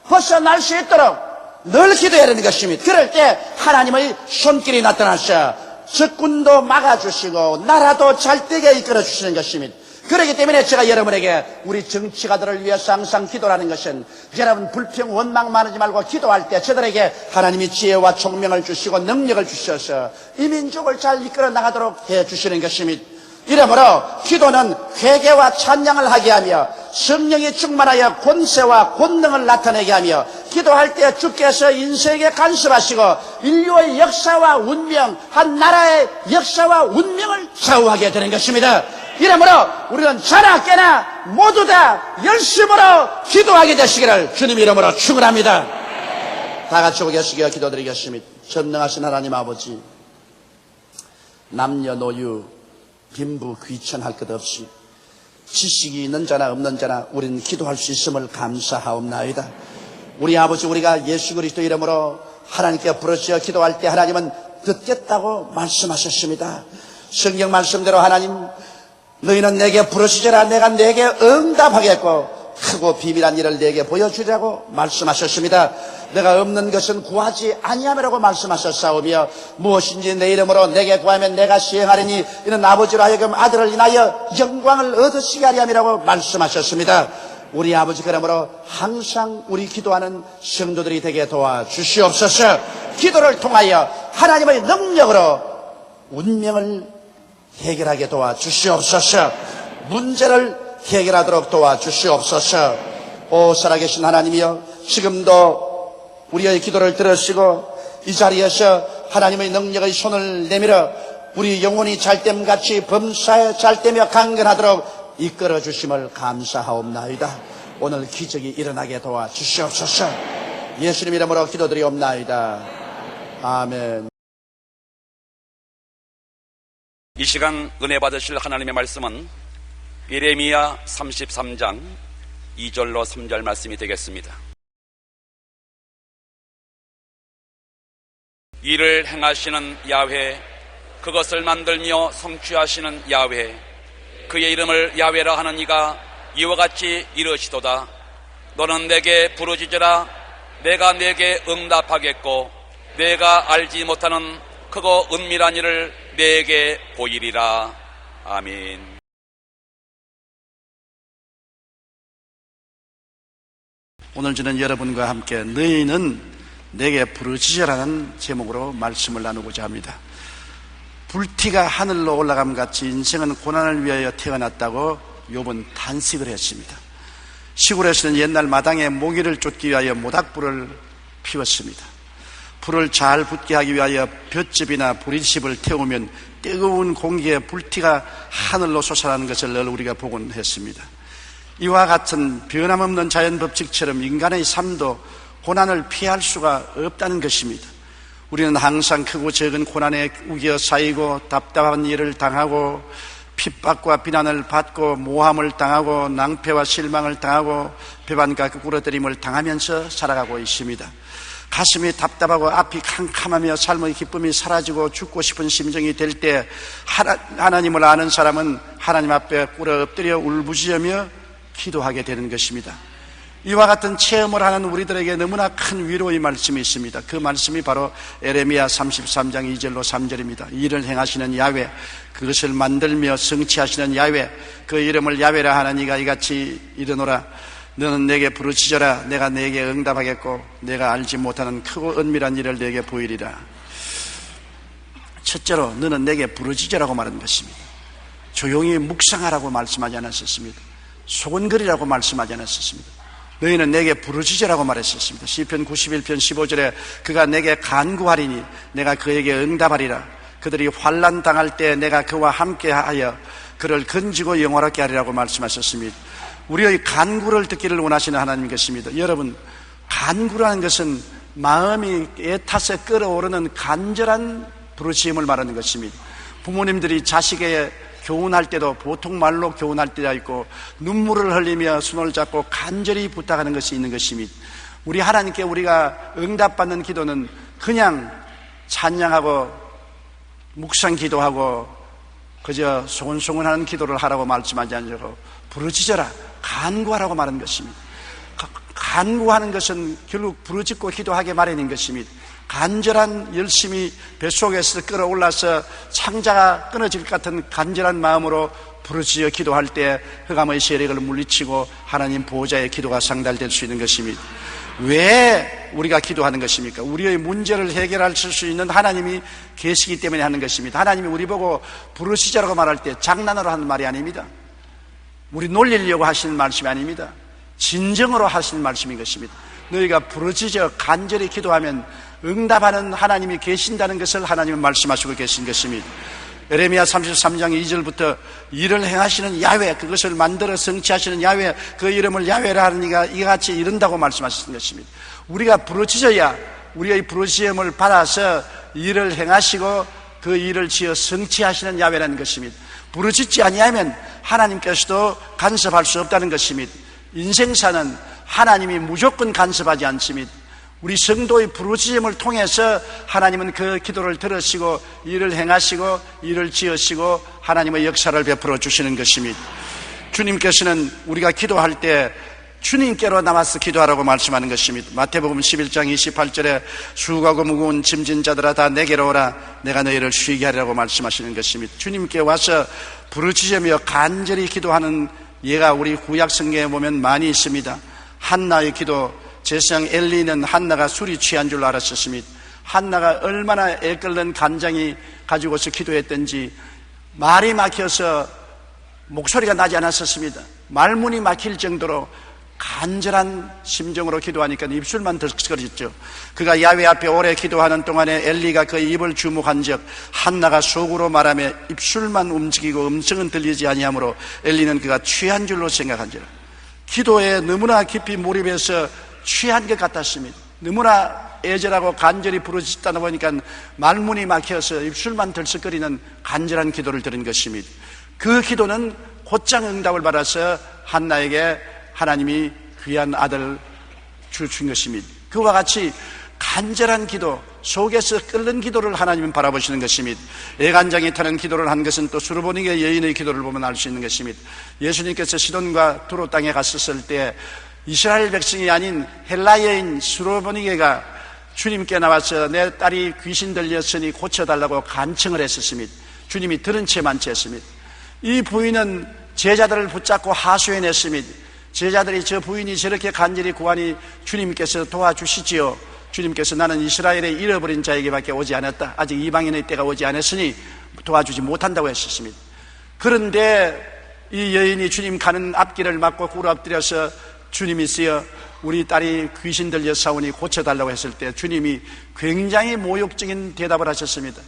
벗어날 수 있도록 늘 기도해야 되는 것입니다. 그럴 때 하나님의 손길이 나타나서 적군도 막아주시고 나라도 잘되게 이끌어 주시는 것입니다. 그렇기 때문에 제가 여러분에게 우리 정치가들을 위해서 항상 기도하는 것은, 여러분 불평 원망 많으지 말고 기도할 때 저들에게 하나님이 지혜와 총명을 주시고 능력을 주셔서 이 민족을 잘 이끌어 나가도록 해 주시는 것입니다. 이러므로 기도는 회개와 찬양을 하게 하며 성령이 충만하여 권세와 권능을 나타내게 하며, 기도할 때 주께서 인생에 간섭하시고 인류의 역사와 운명, 한 나라의 역사와 운명을 좌우하게 되는 것입니다. 이러므로 우리는 자나 깨나 모두 다 열심으로 기도하게 되시기를 주님 이름으로 축원합니다. 다 같이 오겠으며 기도드리겠습니다. 전능하신 하나님 아버지, 남녀노유 빈부 귀천할 것 없이 지식이 있는 자나 없는 자나 우리는 기도할 수 있음을 감사하옵나이다. 우리 아버지, 우리가 예수 그리스도 이름으로 하나님께 부르짖어 기도할 때 하나님은 듣겠다고 말씀하셨습니다. 성경 말씀대로 하나님, 너희는 내게 부르짖으라 내가 내게 응답하겠고 크고 비밀한 일을 내게 보여주리라고 말씀하셨습니다. 내가 없는 것은 구하지 아니하리라고 말씀하셨사오며, 무엇인지 내 이름으로 내게 구하면 내가 시행하리니 이는 아버지로 하여금 아들을 인하여 영광을 얻으시게 하리 함이라고 말씀하셨습니다. 우리 아버지, 그러므로 항상 우리 기도하는 성도들이 되게 도와주시옵소서. 기도를 통하여 하나님의 능력으로 운명을 해결하게 도와주시옵소서. 문제를 해결하도록 도와주시옵소서. 오 살아계신 하나님이여, 지금도 우리의 기도를 들으시고 이 자리에서 하나님의 능력의 손을 내밀어 우리 영혼이 잘됨같이 범사에 잘되며 강건하도록 이끌어 주심을 감사하옵나이다. 오늘 기적이 일어나게 도와주시옵소서. 예수님 이름으로 기도드리옵나이다. 아멘. 이 시간 은혜 받으실 하나님의 말씀은 예레미야 33장 2절로 3절 말씀이 되겠습니다. 이를 행하시는 야훼, 그것을 만들며 성취하시는 야훼, 그의 이름을 야훼라 하는 이가 이와 같이 이르시도다. 너는 내게 부르짖으라 내가 내게 응답하겠고 내가 알지 못하는 크고 은밀한 일을 내게 보이리라. 아멘. 오늘 저는 여러분과 함께 너희는 내게 부르짖으라는 제목으로 말씀을 나누고자 합니다. 불티가 하늘로 올라감 같이 인생은 고난을 위하여 태어났다고 욥은 탄식을 했습니다. 시골에서는 옛날 마당에 모기를 쫓기 위하여 모닥불을 피웠습니다. 불을 잘 붙게 하기 위하여 볏짚이나 보리집을 태우면 뜨거운 공기에 불티가 하늘로 솟아나는 것을 늘 우리가 보곤 했습니다. 이와 같은 변함없는 자연법칙처럼 인간의 삶도 고난을 피할 수가 없다는 것입니다. 우리는 항상 크고 작은 고난에 우겨 쌓이고 답답한 일을 당하고 핍박과 비난을 받고 모함을 당하고 낭패와 실망을 당하고 배반과 끄꾸러뜨림을 당하면서 살아가고 있습니다. 가슴이 답답하고 앞이 캄캄하며 삶의 기쁨이 사라지고 죽고 싶은 심정이 될 때 하나님을 아는 사람은 하나님 앞에 꿇어 엎드려 울부짖으며 기도하게 되는 것입니다. 이와 같은 체험을 하는 우리들에게 너무나 큰 위로의 말씀이 있습니다. 그 말씀이 바로 에레미야 33장 2절로 3절입니다. 일을 행하시는 야훼, 그것을 만들며 성취하시는 야훼, 그 이름을 야훼라 하나니가 이같이 이르노라. 너는 내게 부르짖어라. 내가 내게 응답하겠고 내가 알지 못하는 크고 은밀한 일을 내게 보이리라. 첫째로 너는 내게 부르짖으라고 말한 것입니다. 조용히 묵상하라고 말씀하지 않았었습니다. 소곤거리라고 말씀하지 않았었습니다. 너희는 내게 부르짖으라고 말했었습니다. 시편 91편 15절에 그가 내게 간구하리니 내가 그에게 응답하리라. 그들이 환난 당할 때 내가 그와 함께하여 그를 건지고 영화롭게 하리라고 말씀하셨습니다. 우리의 간구를 듣기를 원하시는 하나님 것입니다. 여러분, 간구라는 것은 마음이 애타서 끓어오르는 간절한 부르짖음을 말하는 것입니다. 부모님들이 자식에게 교훈할 때도 보통 말로 교훈할 때가 있고 눈물을 흘리며 손을 잡고 간절히 부탁하는 것이 있는 것입니다. 우리 하나님께 우리가 응답받는 기도는 그냥 찬양하고 묵상 기도하고 그저 소곤소곤하는 기도를 하라고 말씀하지 않고 부르짖어라, 간구하라고 말하는 것입니다. 간구하는 것은 결국 부르짖고 기도하게 마련인 것입니다. 간절한 열심히 뱃속에서 끌어올라서 창자가 끊어질 것 같은 간절한 마음으로 부르짖어 기도할 때 흑암의 세력을 물리치고 하나님 보호자의 기도가 상달될 수 있는 것입니다. 왜 우리가 기도하는 것입니까? 우리의 문제를 해결할 수 있는 하나님이 계시기 때문에 하는 것입니다. 하나님이 우리 보고 부르짖으라고 말할 때 장난으로 하는 말이 아닙니다. 우리 놀리려고 하시는 말씀이 아닙니다. 진정으로 하시는 말씀인 것입니다. 너희가 부르짖어 간절히 기도하면 응답하는 하나님이 계신다는 것을 하나님은 말씀하시고 계신 것입니다. 에레미야 33장 2절부터 일을 행하시는 야훼, 그것을 만들어 성취하시는 야훼, 그 이름을 야훼라 하느니가 이같이 이른다고 말씀하신 것입니다. 우리가 부르짖어야 우리의 부르짖음을 받아서 일을 행하시고 그 일을 지어 성취하시는 야훼라는 것입니다. 부르짖지 아니하면 하나님께서도 간섭할 수 없다는 것입니다. 인생사는 하나님이 무조건 간섭하지 않습니다. 우리 성도의 부르짖음을 통해서 하나님은 그 기도를 들으시고 일을 행하시고 일을 지으시고 하나님의 역사를 베풀어 주시는 것입니다. 주님께서는 우리가 기도할 때 주님께로 나와서 기도하라고 말씀하는 것입니다. 마태복음 11장 28절에 수고하고 무거운 짐진 자들아 다 내게로 오라. 내가 너희를 쉬게 하리라고 말씀하시는 것입니다. 주님께 와서 부르짖으며 간절히 기도하는 예가 우리 구약 성경에 보면 많이 있습니다. 한나의 기도, 제사장 엘리는 한나가 술이 취한 줄 알았었습니다. 한나가 얼마나 애끓는 간장이 가지고서 기도했던지 말이 막혀서 목소리가 나지 않았었습니다. 말문이 막힐 정도로 간절한 심정으로 기도하니까 입술만 덜컥거렸죠. 그가 야훼 앞에 오래 기도하는 동안에 엘리가 그의 입을 주목한즉 한나가 속으로 말하며 입술만 움직이고 음성은 들리지 아니하므로 엘리는 그가 취한 줄로 생각한지라. 기도에 너무나 깊이 몰입해서 취한 것 같았습니다. 너무나 애절하고 간절히 부르짖다 보니까 말문이 막혀서 입술만 덜썩거리는 간절한 기도를 드린 것입니다. 그 기도는 곧장 응답을 받아서 한나에게 하나님이 귀한 아들을 주신 것입니다. 그와 같이 간절한 기도 속에서 끓는 기도를 하나님은 바라보시는 것입니다. 애간장이 타는 기도를 한 것은 또 수르보니게 여인의 기도를 보면 알 수 있는 것입니다. 예수님께서 시돈과 두로 땅에 갔었을 때 이스라엘 백성이 아닌 헬라 여인 수르보니게가 주님께 나와서 내 딸이 귀신 들렸으니 고쳐달라고 간청을 했었습니다. 주님이 들은 채 만취했습니다. 이 부인은 제자들을 붙잡고 하소연했습니다. 제자들이 저 부인이 저렇게 간절히 구하니 주님께서 도와주시지요. 주님께서 나는 이스라엘의 잃어버린 자에게밖에 오지 않았다. 아직 이방인의 때가 오지 않았으니 도와주지 못한다고 했었습니다. 그런데 이 여인이 주님 가는 앞길을 막고 꿇어 엎드려서 주님이 쓰여 우리 딸이 귀신 들려사오니 고쳐달라고 했을 때 주님이 굉장히 모욕적인 대답을 하셨습니다.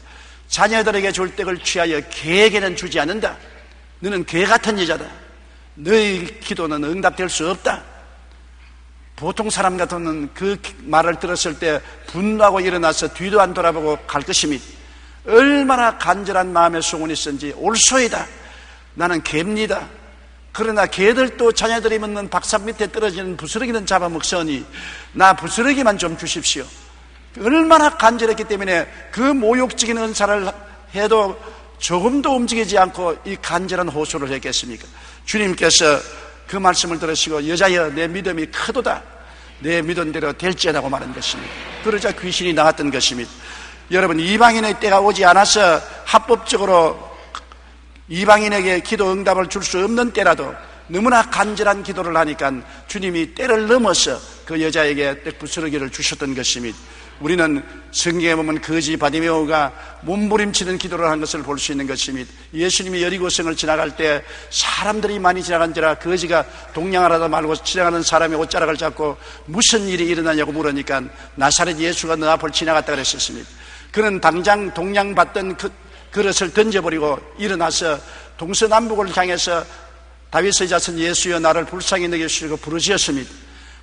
자녀들에게 줄 떡을 취하여 개에게는 주지 않는다. 너는 개 같은 여자다. 너의 기도는 응답될 수 없다. 보통 사람 같으면 그 말을 들었을 때 분노하고 일어나서 뒤도 안 돌아보고 갈 것입니다. 얼마나 간절한 마음의 소원이 있었는지 올소이다. 나는 개입니다. 그러나 개들도 자녀들이 먹는 박삽 밑에 떨어지는 부스러기는 잡아먹으니 나 부스러기만 좀 주십시오. 얼마나 간절했기 때문에 그 모욕적인 은사를 해도 조금도 움직이지 않고 이 간절한 호소를 했겠습니까? 주님께서 그 말씀을 들으시고 여자여 내 믿음이 크도다, 내 믿은 대로 될지어다고 말한 것입니다. 그러자 귀신이 나갔던 것입니다. 여러분, 이방인의 때가 오지 않아서 합법적으로 이방인에게 기도 응답을 줄 수 없는 때라도 너무나 간절한 기도를 하니까 주님이 때를 넘어서 그 여자에게 부스러기를 주셨던 것입니다. 우리는 성경에 보면 거지 바디메오가 몸부림치는 기도를 한 것을 볼 수 있는 것입니다. 예수님이 여리고성을 지나갈 때 사람들이 많이 지나간지라 거지가 동냥하라도 말고 지나가는 사람의 옷자락을 잡고 무슨 일이 일어나냐고 물으니까 나사렛 예수가 너 앞을 지나갔다 그랬었습니다. 그는 당장 동냥받던 그 그릇을 던져버리고 일어나서 동서남북을 향해서 다윗의 자손 예수여 나를 불쌍히 여겨주시고 부르짖었습니다.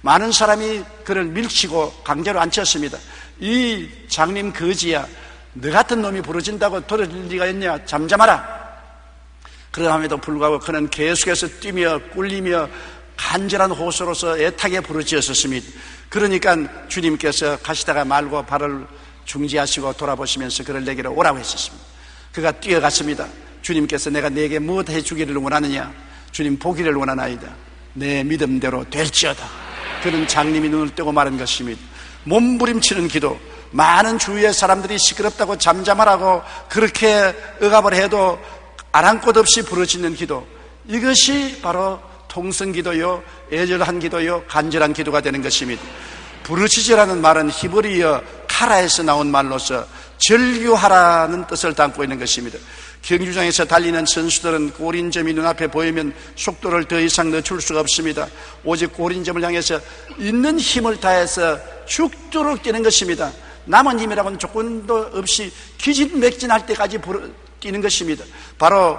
많은 사람이 그를 밀치고 강제로 앉혔습니다. 이 장님 거지야, 너 같은 놈이 부르짖는다고 들을 리가 있냐, 잠잠하라. 그러함에도 불구하고 그는 계속해서 뛰며 꿀리며 간절한 호소로서 애타게 부르짖었습니다. 그러니까 주님께서 가시다가 말고 발을 중지하시고 돌아보시면서 그를 내게로 오라고 했었습니다. 그가 뛰어갔습니다. 주님께서 내가 네게 무엇 해주기를 원하느냐? 주님 보기를 원하나이다. 내 믿음대로 될지어다. 그는 장님이 눈을 뜨고 말한 것입니다. 몸부림치는 기도, 많은 주위의 사람들이 시끄럽다고 잠잠하라고 그렇게 억압을 해도 아랑곳 없이 부르짖는 기도, 이것이 바로 통성기도요, 애절한 기도요, 간절한 기도가 되는 것입니다. 부르짖으라는 말은 히브리어 카라에서 나온 말로서 절규하라는 뜻을 담고 있는 것입니다. 경주장에서 달리는 선수들은 골인점이 눈앞에 보이면 속도를 더 이상 늦출 수가 없습니다. 오직 골인점을 향해서 있는 힘을 다해서 죽도록 뛰는 것입니다. 남은 힘이라고는 조금도 없이 기진맥진할 때까지 뛰는 것입니다. 바로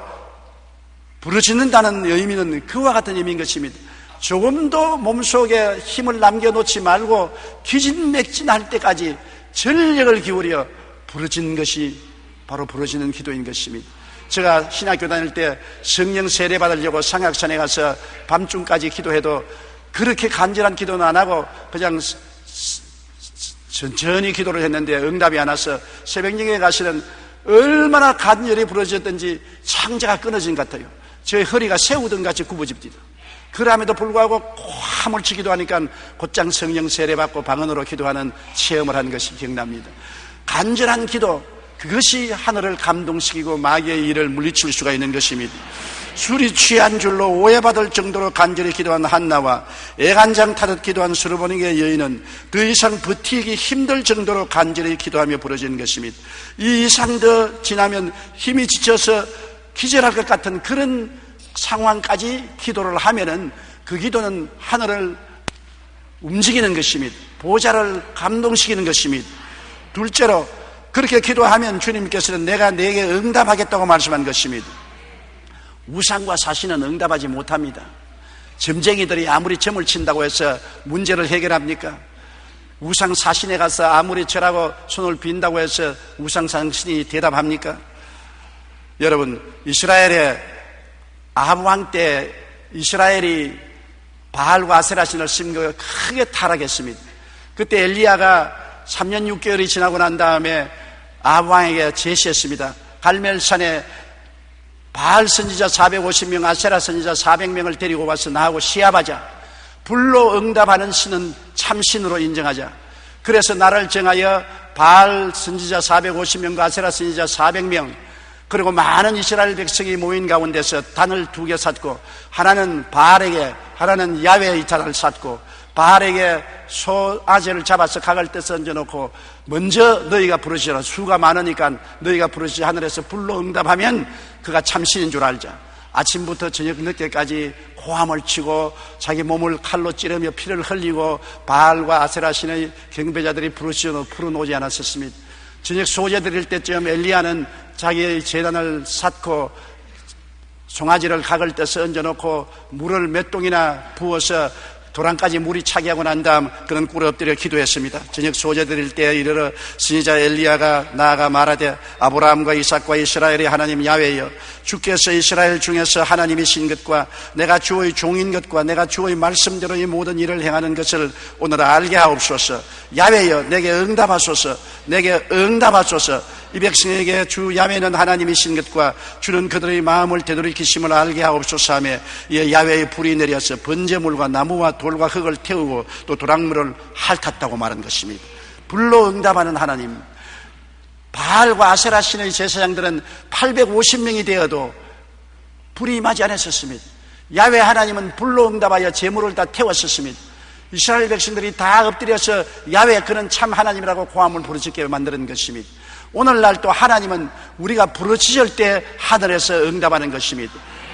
부르짖는다는 의미는 그와 같은 의미인 것입니다. 조금도 몸속에 힘을 남겨놓지 말고 기진맥진할 때까지 전력을 기울여 부르짖는 것이 바로 부르짖는 기도인 것입니다. 제가 신학교 다닐 때 성령 세례 받으려고 상악산에 가서 밤중까지 기도해도 그렇게 간절한 기도는 안 하고 그냥 천천히 기도를 했는데 응답이 안 와서 새벽녘에 가시는 얼마나 간절히 부르짖었던지 창자가 끊어진 것 같아요. 제 허리가 새우등 같이 굽어집니다. 그럼에도 불구하고 화물치 기도하니까 곧장 성령 세례 받고 방언으로 기도하는 체험을 한 것이 기억납니다. 간절한 기도, 그것이 하늘을 감동시키고 마귀의 일을 물리칠 수가 있는 것입니다. 술이 취한 줄로 오해받을 정도로 간절히 기도한 한나와 애간장 타듯 기도한 수르보니게 여인은 더 이상 버티기 힘들 정도로 간절히 기도하며 부르짖는 것입니다. 이 이상 더 지나면 힘이 지쳐서 기절할 것 같은 그런 상황까지 기도를 하면은 그 기도는 하늘을 움직이는 것입니다. 보좌를 감동시키는 것입니다. 둘째로 그렇게 기도하면 주님께서는 내가 네게 응답하겠다고 말씀한 것입니다. 우상과 사신은 응답하지 못합니다. 점쟁이들이 아무리 점을 친다고 해서 문제를 해결합니까? 우상 사신에 가서 아무리 절하고 손을 빈다고 해서 우상 사신이 대답합니까? 여러분, 이스라엘의 아합 왕 때 이스라엘이 바알과 아세라신을 심고 크게 타락했습니다. 그때 엘리야가 3년 6개월이 지나고 난 다음에 아합 왕에게 제시했습니다. 갈멜산에 바알 선지자 450명, 아세라 선지자 400명을 데리고 와서 나하고 시합하자. 불로 응답하는 신은 참신으로 인정하자. 그래서 나를 정하여 바알 선지자 450명과 아세라 선지자 400명, 그리고 많은 이스라엘 백성이 모인 가운데서 단을 2개 샀고, 하나는 바알에게, 하나는 야훼의 이탄을 샀고, 바알에게 소아제를 잡아서 각을 떼서 얹어놓고 먼저 너희가 부르시라. 수가 많으니까 너희가 부르시 하늘에서 불로 응답하면 그가 참신인 줄 알자. 아침부터 저녁 늦게까지 고함을 치고 자기 몸을 칼로 찌르며 피를 흘리고 바알과 아세라 신의 경배자들이 부르시어도 불은 오지 않았었습니다. 저녁 소제 드릴 때쯤 엘리야는 자기의 제단을 샀고 송아지를 각을 떼서 얹어놓고 물을 몇 동이나 부어서 도랑까지 물이 차게 하고 난 다음 그는 꿇어 엎드려 기도했습니다. 저녁 소재 드릴 때에 이르러 선지자 엘리야가 나아가 말하되 아브라함과 이삭과 이스라엘의 하나님 야훼여 주께서 이스라엘 중에서 하나님이신 것과 내가 주의 종인 것과 내가 주의 말씀대로 이 모든 일을 행하는 것을 오늘 알게 하옵소서. 야훼여 내게 응답하소서. 내게 응답하소서. 이 백성에게 주 야훼는 하나님이신 것과 주는 그들의 마음을 되돌이키심을 알게 하옵소서 하며 이에 야훼의 불이 내려서 번제물과 나무와 돌과 흙을 태우고 또 도랑물을 핥았다고 말한 것입니다. 불로 응답하는 하나님. 바알과 아세라 신의 제사장들은 850명이 되어도 불이 임하지 않았었습니다. 야훼 하나님은 불로 응답하여 제물을 다 태웠었습니다. 이스라엘 백성들이 다 엎드려서 야훼 그는 참 하나님이라고 고함을 부르짖게 만드는 것입니다. 오늘날 또 하나님은 우리가 부르짖을 때 하늘에서 응답하는 것입니다.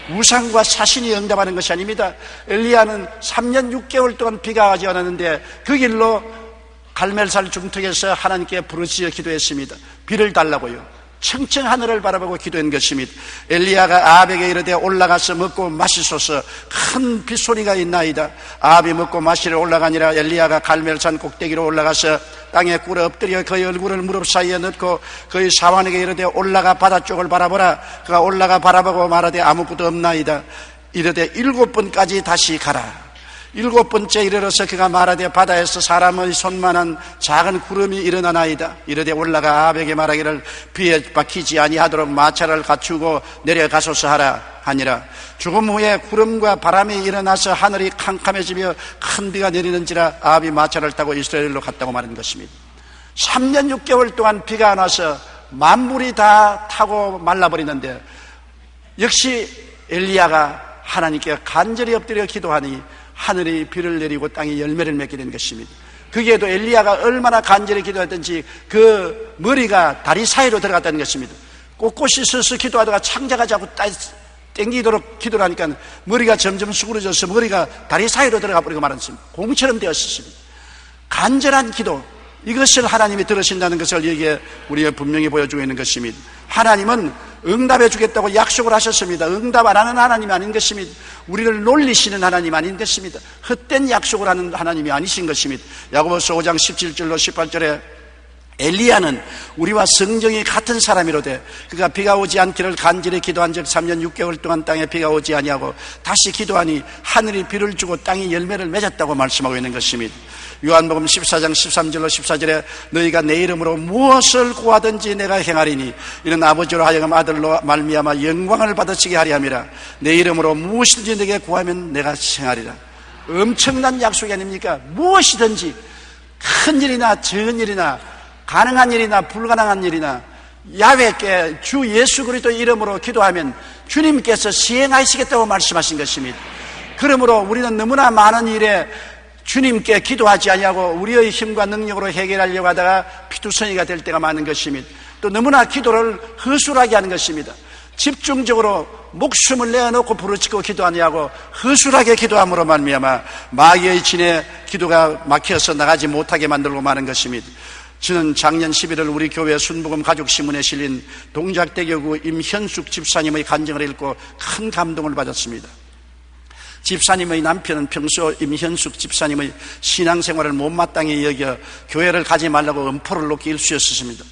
우상과 사신이 응답하는 것이 아닙니다. 엘리야는 3년 6개월 동안 비가 오지 않았는데 그 길로 갈멜살 중턱에서 하나님께 부르짖어 기도했습니다. 비를 달라고요. 청청 하늘을 바라보고 기도한 것입니다. 엘리야가 아합에게 이르되 올라가서 먹고 마시소서. 큰 빗소리가 있나이다. 아합이 먹고 마시러 올라가니라. 엘리야가 갈멜산 꼭대기로 올라가서 땅에 꿇어 엎드려 그의 얼굴을 무릎 사이에 넣고 그의 사환에게 이르되 올라가 바다 쪽을 바라보라. 그가 올라가 바라보고 말하되 아무것도 없나이다. 이르되 7번까지 다시 가라. 7번째 이르러서 그가 말하되 바다에서 사람의 손만한 작은 구름이 일어나나이다. 이르되 올라가 아합에게 말하기를 비에 박히지 아니하도록 마차를 갖추고 내려가소서 하라 하니라. 죽음 후에 구름과 바람이 일어나서 하늘이 캄캄해지며 큰 비가 내리는지라 아합이 마차를 타고 이스라엘로 갔다고 말한 것입니다. 3년 6개월 동안 비가 안 와서 만물이 다 타고 말라버리는데 역시 엘리야가 하나님께 간절히 엎드려 기도하니 하늘이 비를 내리고 땅이 열매를 맺게 된 것입니다. 거기에도 엘리야가 얼마나 간절히 기도했던지 그 머리가 다리 사이로 들어갔다는 것입니다. 꼿꼿이 서서 기도하다가 창자가 자꾸 땡기도록 기도를 하니까 머리가 점점 수그러져서 머리가 다리 사이로 들어가 버리고 말았습니다. 공처럼 되었습니다. 간절한 기도, 이것을 하나님이 들으신다는 것을 여기에 우리가 분명히 보여주고 있는 것입니다. 하나님은 응답해 주겠다고 약속을 하셨습니다. 응답 안 하는 하나님이 아닌 것입니다. 우리를 놀리시는 하나님 아닌 것입니다. 헛된 약속을 하는 하나님이 아니신 것입니다. 야고보서 5장 17절로 18절에 엘리야는 우리와 성정이 같은 사람이로되 그가 비가 오지 않기를 간절히 기도한 적 3년 6개월 동안 땅에 비가 오지 아니하고 다시 기도하니 하늘이 비를 주고 땅이 열매를 맺었다고 말씀하고 있는 것입니다. 요한복음 14장 13절로 14절에 너희가 내 이름으로 무엇을 구하든지 내가 행하리니 이는 아버지로 하여금 아들로 말미암아 영광을 받으시게 하리 함이라. 내 이름으로 무엇이든지 내게 구하면 내가 행하리라. 엄청난 약속이 아닙니까? 무엇이든지 큰 일이나 적은 일이나 가능한 일이나 불가능한 일이나 야훼께 주 예수 그리스도 이름으로 기도하면 주님께서 시행하시겠다고 말씀하신 것입니다. 그러므로 우리는 너무나 많은 일에 주님께 기도하지 아니하고 우리의 힘과 능력으로 해결하려고 하다가 피투성이가 될 때가 많은 것입니다. 또 너무나 기도를 허술하게 하는 것입니다. 집중적으로 목숨을 내어놓고 부르짖고 기도하냐고 허술하게 기도함으로 말미암아 마귀의 진에 기도가 막혀서 나가지 못하게 만들고 마는 것입니다. 저는 작년 11월 우리 교회 순복음 가족신문에 실린 동작대교구 임현숙 집사님의 간증을 읽고 큰 감동을 받았습니다. 집사님의 남편은 평소 임현숙 집사님의 신앙생활을 못마땅히 여겨 교회를 가지 말라고 엄포를 놓기 일쑤였습니다.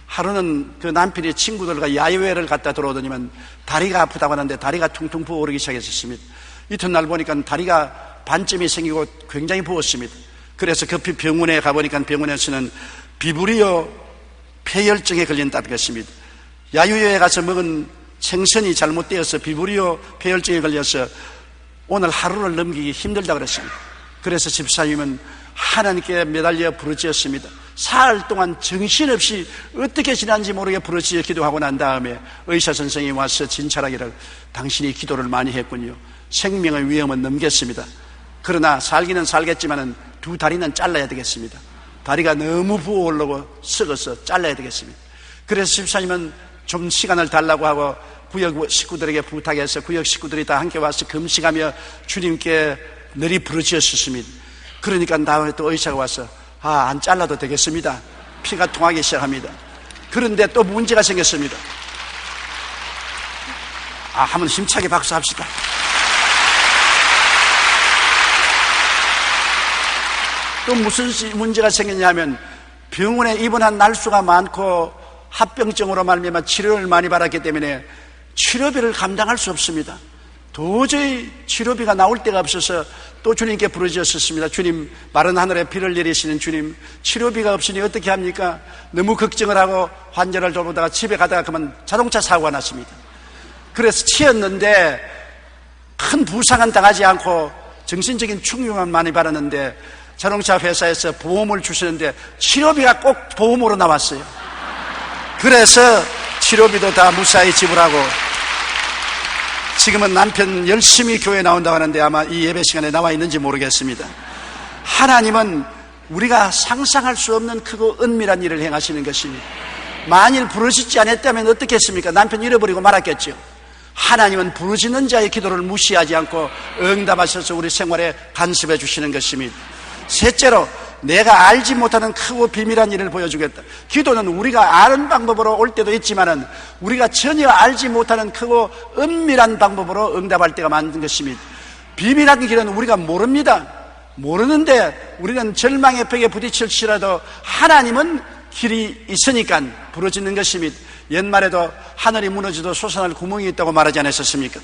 하루는 그 남편이 친구들과 야외를 갔다 들어오더니만 다리가 아프다고 하는데 다리가 퉁퉁 부어오르기 시작했습니다. 이튿날 보니까 다리가 반점이 생기고 굉장히 부었습니다. 그래서 급히 병원에 가보니까 병원에서는 비브리오 폐혈증에 걸린다는 것입니다. 야유회에 가서 먹은 생선이 잘못되어서 비브리오 폐혈증에 걸려서 오늘 하루를 넘기기 힘들다고 그랬습니다. 그래서 집사님은 하나님께 매달려 부르짖었습니다. 사흘 동안 정신없이 어떻게 지난지 모르게 부르짖어 기도하고 난 다음에 의사 선생님이 와서 진찰하기를 당신이 기도를 많이 했군요. 생명의 위험은 넘겼습니다. 그러나 살기는 살겠지만 두 다리는 잘라야 되겠습니다. 다리가 너무 부어오르고 썩어서 잘라야 되겠습니다. 그래서 집사님은 좀 시간을 달라고 하고 구역 식구들에게 부탁해서 구역 식구들이 다 함께 와서 금식하며 주님께 늘이 부르짖었습니다. 그러니까 다음에 또 의사가 와서 안 잘라도 되겠습니다. 피가 통하기 시작합니다. 그런데 또 문제가 생겼습니다. 한번 힘차게 박수합시다. 또 무슨 문제가 생겼냐면 병원에 입원한 날수가 많고 합병증으로 말미암아 치료를 많이 받았기 때문에 치료비를 감당할 수 없습니다. 도저히 치료비가 나올 데가 없어서 또 주님께 부르짖었습니다. 주님, 마른 하늘에 비를 내리시는 주님, 치료비가 없으니 어떻게 합니까? 너무 걱정을 하고 환자를 돌보다가 집에 가다가 그만 자동차 사고가 났습니다. 그래서 치였는데 큰 부상은 당하지 않고 정신적인 충격만 많이 받았는데 자동차 회사에서 보험을 주시는데 치료비가 꼭 보험으로 나왔어요. 그래서 치료비도 다 무사히 지불하고 지금은 남편 열심히 교회에 나온다고 하는데 아마 이 예배 시간에 나와 있는지 모르겠습니다. 하나님은 우리가 상상할 수 없는 크고 은밀한 일을 행하시는 것입니다. 만일 부르짖지 않았다면 어떻겠습니까? 남편 잃어버리고 말았겠죠. 하나님은 부르짖는 자의 기도를 무시하지 않고 응답하셔서 우리 생활에 간섭해 주시는 것입니다. 셋째로, 내가 알지 못하는 크고 비밀한 일을 보여주겠다. 기도는 우리가 아는 방법으로 올 때도 있지만은 우리가 전혀 알지 못하는 크고 은밀한 방법으로 응답할 때가 많은 것입니다. 비밀한 길은 우리가 모릅니다. 모르는데 우리는 절망의 벽에 부딪힐지라도 하나님은 길이 있으니까 부르짖는 것입니다. 옛말에도 하늘이 무너져도 솟아날 구멍이 있다고 말하지 않았었습니까?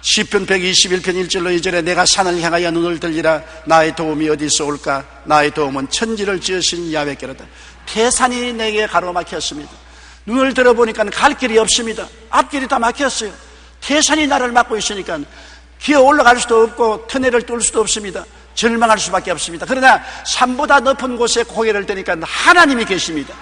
시편 121편 1절로 2절에 내가 산을 향하여 눈을 들리라. 나의 도움이 어디서 올까? 나의 도움은 천지를 지으신 야훼께로다. 태산이 내게 가로막혔습니다. 눈을 들어보니까 갈 길이 없습니다. 앞길이 다 막혔어요. 태산이 나를 막고 있으니까 기어 올라갈 수도 없고 터널을 뚫을 수도 없습니다. 절망할 수밖에 없습니다. 그러나 산보다 높은 곳에 고개를 드니까 하나님이 계십니다.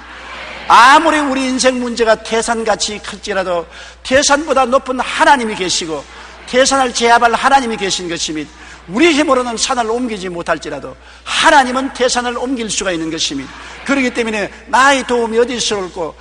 아무리 우리 인생 문제가 태산같이 클지라도 태산보다 높은 하나님이 계시고 태산을 제압할 하나님이 계신 것입니다. 우리 힘으로는 산을 옮기지 못할지라도 하나님은 태산을 옮길 수가 있는 것입니다. 그렇기 때문에 나의 도움이 어디서 올고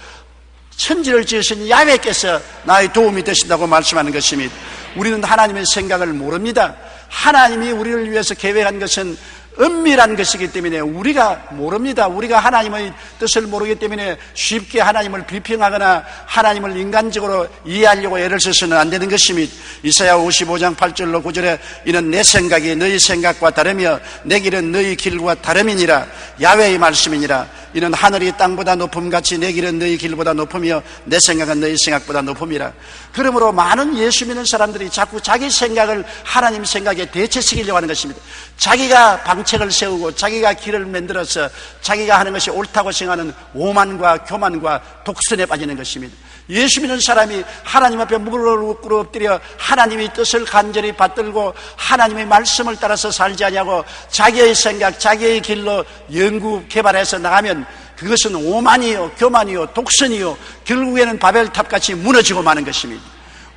천지를 지으신 야훼께서 나의 도움이 되신다고 말씀하는 것입니다. 우리는 하나님의 생각을 모릅니다. 하나님이 우리를 위해서 계획한 것은 은밀한 것이기 때문에 우리가 모릅니다. 우리가 하나님의 뜻을 모르기 때문에 쉽게 하나님을 비평하거나 하나님을 인간적으로 이해하려고 애를 써서는 안 되는 것입니다. 이사야 55장 8절로 9절에 이는 내 생각이 너희 생각과 다르며 내 길은 너희 길과 다름이니라. 야훼의 말씀이니라. 이는 하늘이 땅보다 높음같이 내 길은 너희 길보다 높으며 내 생각은 너희 생각보다 높음이라. 그러므로 많은 예수 믿는 사람들이 자꾸 자기 생각을 하나님 생각에 대체시키려고 하는 것입니다. 자기가 방책을 세우고 자기가 길을 만들어서 자기가 하는 것이 옳다고 생각하는 오만과 교만과 독선에 빠지는 것입니다. 예수 믿는 사람이 하나님 앞에 무릎을 꿇어엎드려 하나님의 뜻을 간절히 받들고 하나님의 말씀을 따라서 살지 않냐고 자기의 생각, 자기의 길로 연구 개발해서 나가면 그것은 오만이요, 교만이요, 독선이요, 결국에는 바벨탑같이 무너지고 마는 것입니다.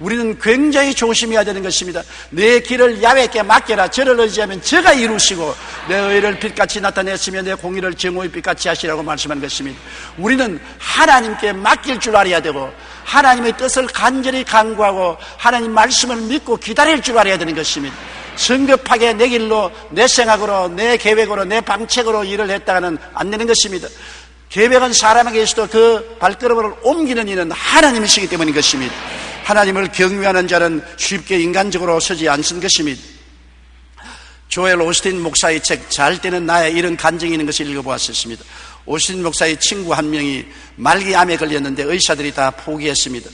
우리는 굉장히 조심해야 되는 것입니다. 내 길을 야훼께 맡겨라. 저를 의지하면 저가 이루시고 내 의를 빛같이 나타냈으며 내 공의를 정오의 빛같이 하시라고 말씀하는 것입니다. 우리는 하나님께 맡길 줄 알아야 되고 하나님의 뜻을 간절히 간구하고 하나님 말씀을 믿고 기다릴 줄 알아야 되는 것입니다. 성급하게 내 길로, 내 생각으로, 내 계획으로, 내 방책으로 일을 했다가는 안 되는 것입니다. 계획은 사람에게 있어도 그 발걸음을 옮기는 이는 하나님이시기 때문인 것입니다. 하나님을 경외하는 자는 쉽게 인간적으로 서지 않는 것입니다. 조엘 오스틴 목사의 책 잘 때는 나의 이런 간증이 있는 것을 읽어보았습니다. 오스틴 목사의 친구 한 명이 말기암에 걸렸는데 의사들이 다 포기했습니다.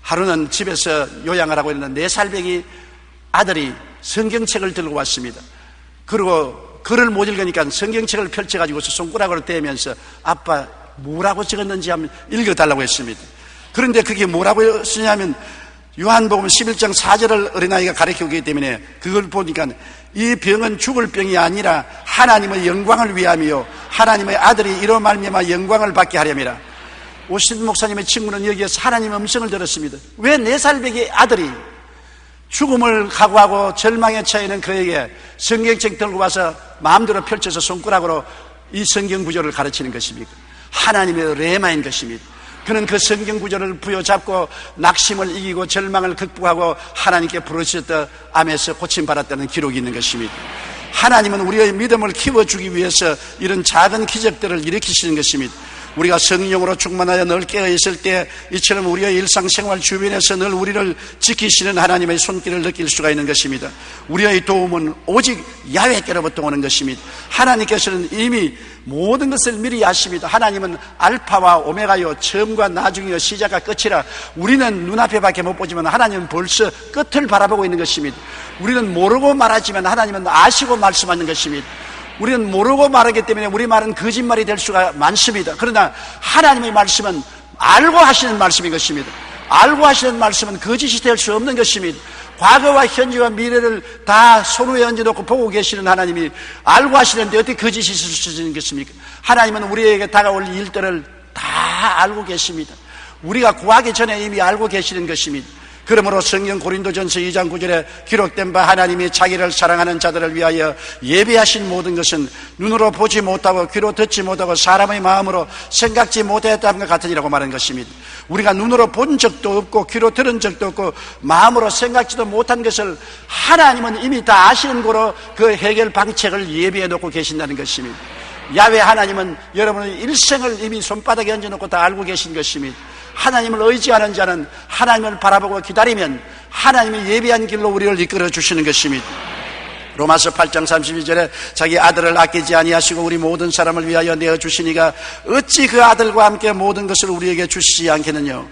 하루는 집에서 요양을 하고 있는 4살배기 아들이 성경책을 들고 왔습니다. 그리고 글을 못 읽으니까 성경책을 펼쳐가지고 손가락으로 대면서 아빠 뭐라고 적었는지 한번 읽어달라고 했습니다. 그런데 그게 뭐라고 쓰냐면 요한복음 11장 4절을 어린아이가 가르쳐오기 때문에 그걸 보니까 이 병은 죽을 병이 아니라 하나님의 영광을 위함이요 하나님의 아들이 이로 말미암아 영광을 받게 하려니라. 오신 목사님의 친구는 여기에서 하나님의 음성을 들었습니다. 왜 4살배기 아들이 죽음을 각오하고 절망에 처해있는 그에게 성경책 들고 와서 마음대로 펼쳐서 손가락으로 이 성경 구절을 가르치는 것입니까? 하나님의 레마인 것입니다. 그는 그 성경 구절을 부여잡고 낙심을 이기고 절망을 극복하고 하나님께 부르짖었다 암에서 고침받았다는 기록이 있는 것입니다. 하나님은 우리의 믿음을 키워주기 위해서 이런 작은 기적들을 일으키시는 것입니다. 우리가 성령으로 충만하여 늘 깨어있을 때 이처럼 우리의 일상생활 주변에서 늘 우리를 지키시는 하나님의 손길을 느낄 수가 있는 것입니다. 우리의 도움은 오직 야훼께로부터 오는 것입니다. 하나님께서는 이미 모든 것을 미리 아십니다. 하나님은 알파와 오메가요, 처음과 나중이요, 시작과 끝이라. 우리는 눈앞에 밖에 못 보지만 하나님은 벌써 끝을 바라보고 있는 것입니다. 우리는 모르고 말하지만 하나님은 아시고 말씀하는 것입니다. 우리는 모르고 말하기 때문에 우리 말은 거짓말이 될 수가 많습니다. 그러나 하나님의 말씀은 알고 하시는 말씀인 것입니다. 알고 하시는 말씀은 거짓이 될 수 없는 것입니다. 과거와 현재와 미래를 다 손위에 얹어놓고 보고 계시는 하나님이 알고 하시는데 어떻게 거짓이 있을 수 있는 것입니까? 하나님은 우리에게 다가올 일들을 다 알고 계십니다. 우리가 구하기 전에 이미 알고 계시는 것입니다. 그러므로 성경 고린도전서 2장 9절에 기록된 바 하나님이 자기를 사랑하는 자들을 위하여 예비하신 모든 것은 눈으로 보지 못하고 귀로 듣지 못하고 사람의 마음으로 생각지 못했다는 것 같으니라고 말한 것입니다. 우리가 눈으로 본 적도 없고 귀로 들은 적도 없고 마음으로 생각지도 못한 것을 하나님은 이미 다 아시는 거로 그 해결 방책을 예비해 놓고 계신다는 것입니다. 야훼 하나님은 여러분의 일생을 이미 손바닥에 얹어놓고 다 알고 계신 것입니다. 하나님을 의지하는 자는 하나님을 바라보고 기다리면 하나님이 예비한 길로 우리를 이끌어 주시는 것입니다. 로마서 8장 32절에 자기 아들을 아끼지 아니하시고 우리 모든 사람을 위하여 내어주시니가 어찌 그 아들과 함께 모든 것을 우리에게 주시지 않겠느냐.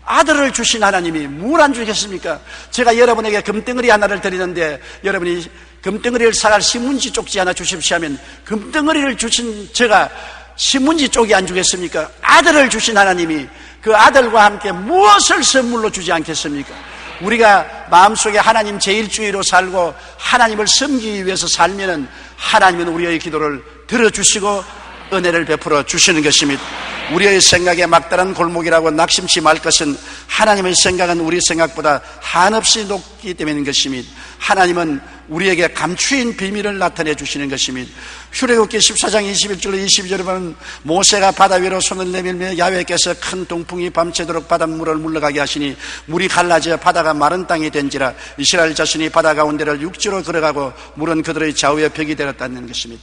아들을 주신 하나님이 뭘 안 주겠습니까? 제가 여러분에게 금덩어리 하나를 드리는데 여러분이 금덩어리를 사갈 신문지 쪽지 하나 주십시오 하면 금덩어리를 주신 제가 신문지 쪽이 안 주겠습니까? 아들을 주신 하나님이 그 아들과 함께 무엇을 선물로 주지 않겠습니까? 우리가 마음속에 하나님 제일주의로 살고 하나님을 섬기기 위해서 살면은 하나님은 우리의 기도를 들어주시고 은혜를 베풀어 주시는 것입니다. 우리의 생각에 막다른 골목이라고 낙심치 말 것은 하나님의 생각은 우리 생각보다 한없이 높기 때문인 것입니다. 하나님은 우리에게 감추인 비밀을 나타내 주시는 것입니다. 출애굽기 14장 21절로 22절에 보면 모세가 바다 위로 손을 내밀며 야훼께서 큰 동풍이 밤새도록 바닷물을 물러가게 하시니 물이 갈라져 바다가 마른 땅이 된지라. 이스라엘 자손이 바다 가운데를 육지로 걸어가고 물은 그들의 좌우에 벽이 되었다는 것입니다.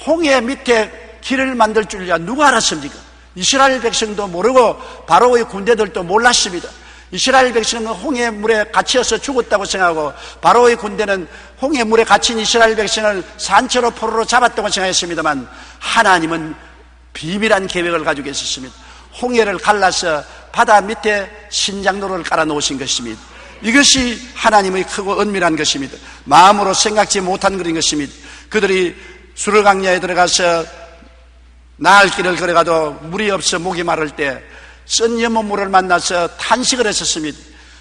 홍해 밑에 길을 만들 줄이야 누가 알았습니까? 이스라엘 백성도 모르고 바로의 군대들도 몰랐습니다. 이스라엘 백성은 홍해 물에 갇혀서 죽었다고 생각하고 바로의 군대는 홍해 물에 갇힌 이스라엘 백성을 산채로 포로로 잡았다고 생각했습니다만 하나님은 비밀한 계획을 가지고 있었습니다. 홍해를 갈라서 바다 밑에 신장로를 깔아 놓으신 것입니다. 이것이 하나님의 크고 은밀한 것입니다. 마음으로 생각지 못한 그런 것입니다. 그들이 수르강야에 들어가서 나흘 길을 걸어가도 물이 없어 목이 마를 때 쓴 연못물을 만나서 탄식을 했었습니다.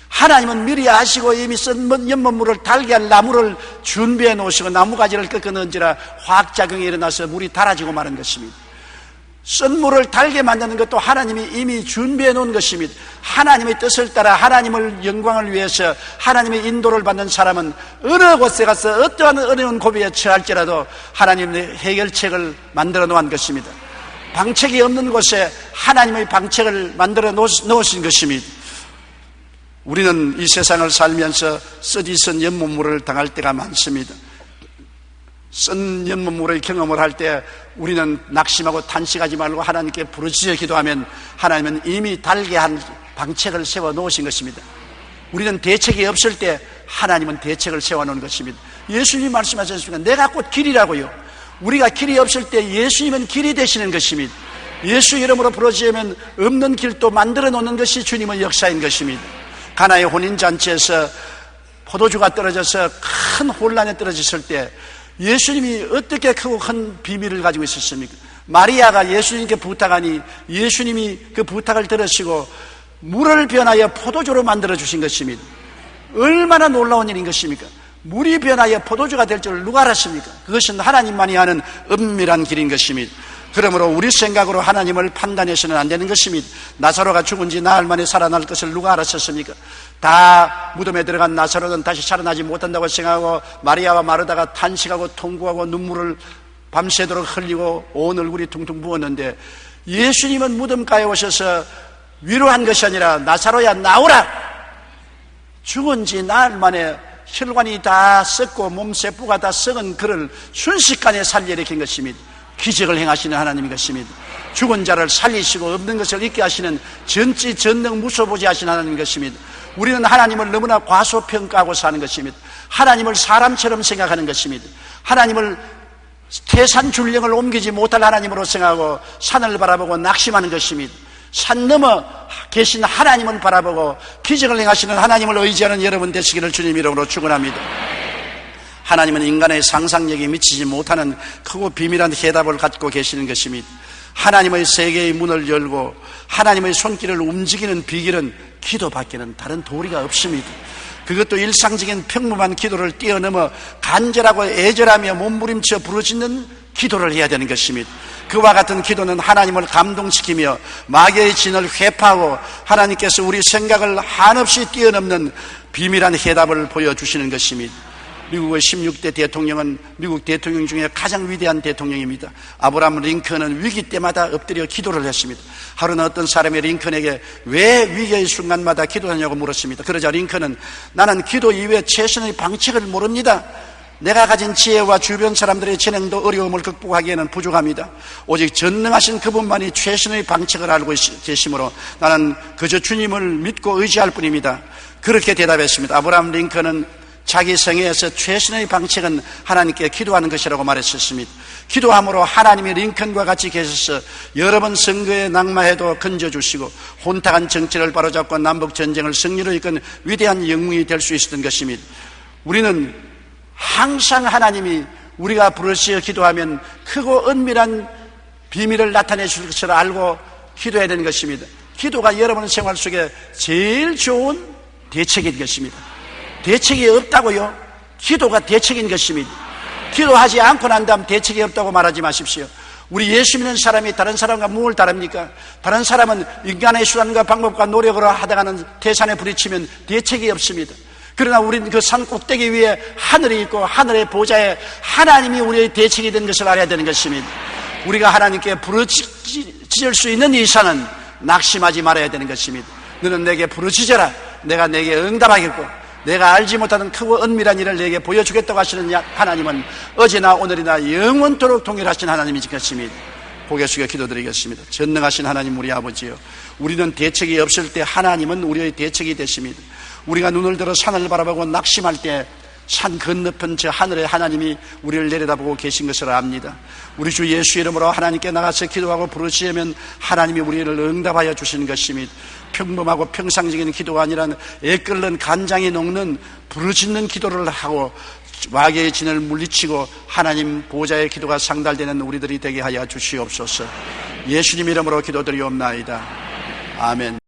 하나님은 미리 아시고 이미 쓴 연못물을 달게 할 나무를 준비해 놓으시고 나무가지를 꺾어 넣은지라 화학작용이 일어나서 물이 달아지고 마는 것입니다. 쓴 물을 달게 만드는 것도 하나님이 이미 준비해 놓은 것입니다. 하나님의 뜻을 따라 하나님을 영광을 위해서 하나님의 인도를 받는 사람은 어느 곳에 가서 어떠한 어려운 고비에 처할지라도 하나님의 해결책을 만들어 놓은 것입니다. 방책이 없는 곳에 하나님의 방책을 만들어 놓으신 것입니다. 우리는 이 세상을 살면서 쓰디쓴 연못물을 당할 때가 많습니다. 쓴 연못물의 경험을 할 때 우리는 낙심하고 탄식하지 말고 하나님께 부르짖어 기도하면 하나님은 이미 달게 한 방책을 세워 놓으신 것입니다. 우리는 대책이 없을 때 하나님은 대책을 세워 놓은 것입니다. 예수님이 말씀하셨습니다. 내가 곧 길이라고요. 우리가 길이 없을 때 예수님은 길이 되시는 것입니다. 예수 이름으로 부르짖으면 없는 길도 만들어 놓는 것이 주님의 역사인 것입니다. 가나의 혼인잔치에서 포도주가 떨어져서 큰 혼란에 떨어졌을 때 예수님이 어떻게 크고 큰 비밀을 가지고 있었습니까? 마리아가 예수님께 부탁하니 예수님이 그 부탁을 들으시고 물을 변하여 포도주로 만들어 주신 것입니다. 얼마나 놀라운 일인 것입니까? 물이 변하여 포도주가 될 줄 누가 알았습니까? 그것은 하나님만이 아는 은밀한 길인 것입니다. 그러므로 우리 생각으로 하나님을 판단해서는 안 되는 것입니다. 나사로가 죽은 지 나흘 만에 살아날 것을 누가 알았었습니까? 다 무덤에 들어간 나사로는 다시 살아나지 못한다고 생각하고 마리아와 마르다가 탄식하고 통곡하고 눈물을 밤새도록 흘리고 온 얼굴이 퉁퉁 부었는데 예수님은 무덤가에 오셔서 위로한 것이 아니라 나사로야 나오라! 죽은 지 나흘 만에 혈관이 다 썩고 몸세포가 다 썩은 그를 순식간에 살려일으킨 것입니다. 기적을 행하시는 하나님인 것입니다. 죽은 자를 살리시고 없는 것을 있게 하시는 전지 전능 무소부지하신 하나님 것입니다. 우리는 하나님을 너무나 과소평가하고 사는 것입니다. 하나님을 사람처럼 생각하는 것입니다. 하나님을 태산줄령을 옮기지 못할 하나님으로 생각하고 산을 바라보고 낙심하는 것입니다. 산 넘어 계신 하나님을 바라보고 기적을 행하시는 하나님을 의지하는 여러분 되시기를 주님 이름으로 축원합니다. 하나님은 인간의 상상력에 미치지 못하는 크고 비밀한 해답을 갖고 계시는 것입니다. 하나님의 세계의 문을 열고 하나님의 손길을 움직이는 비결은 기도밖에는 다른 도리가 없습니다. 그것도 일상적인 평범한 기도를 뛰어넘어 간절하고 애절하며 몸부림쳐 부르짖는 기도를 해야 되는 것입니다. 그와 같은 기도는 하나님을 감동시키며 마귀의 진을 회파하고 하나님께서 우리 생각을 한없이 뛰어넘는 비밀한 해답을 보여주시는 것입니다. 미국의 16대 대통령은 미국 대통령 중에 가장 위대한 대통령입니다. 아브라함 링컨은 위기 때마다 엎드려 기도를 했습니다. 하루는 어떤 사람이 링컨에게 왜 위기의 순간마다 기도하냐고 물었습니다. 그러자 링컨은 나는 기도 이외에 최선의 방책을 모릅니다. 내가 가진 지혜와 주변 사람들의 재능도 어려움을 극복하기에는 부족합니다. 오직 전능하신 그분만이 최선의 방책을 알고 계시므로 나는 그저 주님을 믿고 의지할 뿐입니다. 그렇게 대답했습니다. 아브라함 링컨은 자기 생애에서 최선의 방책은 하나님께 기도하는 것이라고 말했었습니다. 기도함으로 하나님이 링컨과 같이 계셔서 여러 번 선거에 낙마해도 건져주시고 혼탁한 정치를 바로잡고 남북전쟁을 승리로 이끈 위대한 영웅이 될 수 있었던 것입니다. 우리는 항상 하나님이 우리가 부르짖어 기도하면 크고 은밀한 비밀을 나타내 줄 것을 알고 기도해야 되는 것입니다. 기도가 여러분 생활 속에 제일 좋은 대책인 것입니다. 대책이 없다고요? 기도가 대책인 것입니다. 기도하지 않고 난 다음 대책이 없다고 말하지 마십시오. 우리 예수 믿는 사람이 다른 사람과 무엇을 다릅니까? 다른 사람은 인간의 수단과 방법과 노력으로 하다가는 태산에 부딪히면 대책이 없습니다. 그러나 우리는 그 산 꼭대기 위에 하늘이 있고 하늘의 보좌에 하나님이 우리의 대책이 된 것을 알아야 되는 것입니다. 우리가 하나님께 부르짖을 수 있는 이상은 낙심하지 말아야 되는 것입니다. 너는 내게 부르짖어라. 내가 내게 응답하겠고 내가 알지 못하는 크고 은밀한 일을 내게 보여주겠다고 하시는 하나님은 어제나 오늘이나 영원토록 동일하신 하나님이신 것입니다. 고개 숙여 기도드리겠습니다. 전능하신 하나님 우리 아버지요, 우리는 대책이 없을 때 하나님은 우리의 대책이 되십니다. 우리가 눈을 들어 산을 바라보고 낙심할 때 산 건너편 저 하늘의 하나님이 우리를 내려다보고 계신 것을 압니다. 우리 주 예수 이름으로 하나님께 나가서 기도하고 부르짖으면 하나님이 우리를 응답하여 주시는 것입니다. 평범하고 평상적인 기도가 아니라 애끓는 간장이 녹는 부르짖는 기도를 하고 마귀의 진을 물리치고 하나님 보좌의 기도가 상달되는 우리들이 되게 하여 주시옵소서. 예수님 이름으로 기도드리옵나이다. 아멘.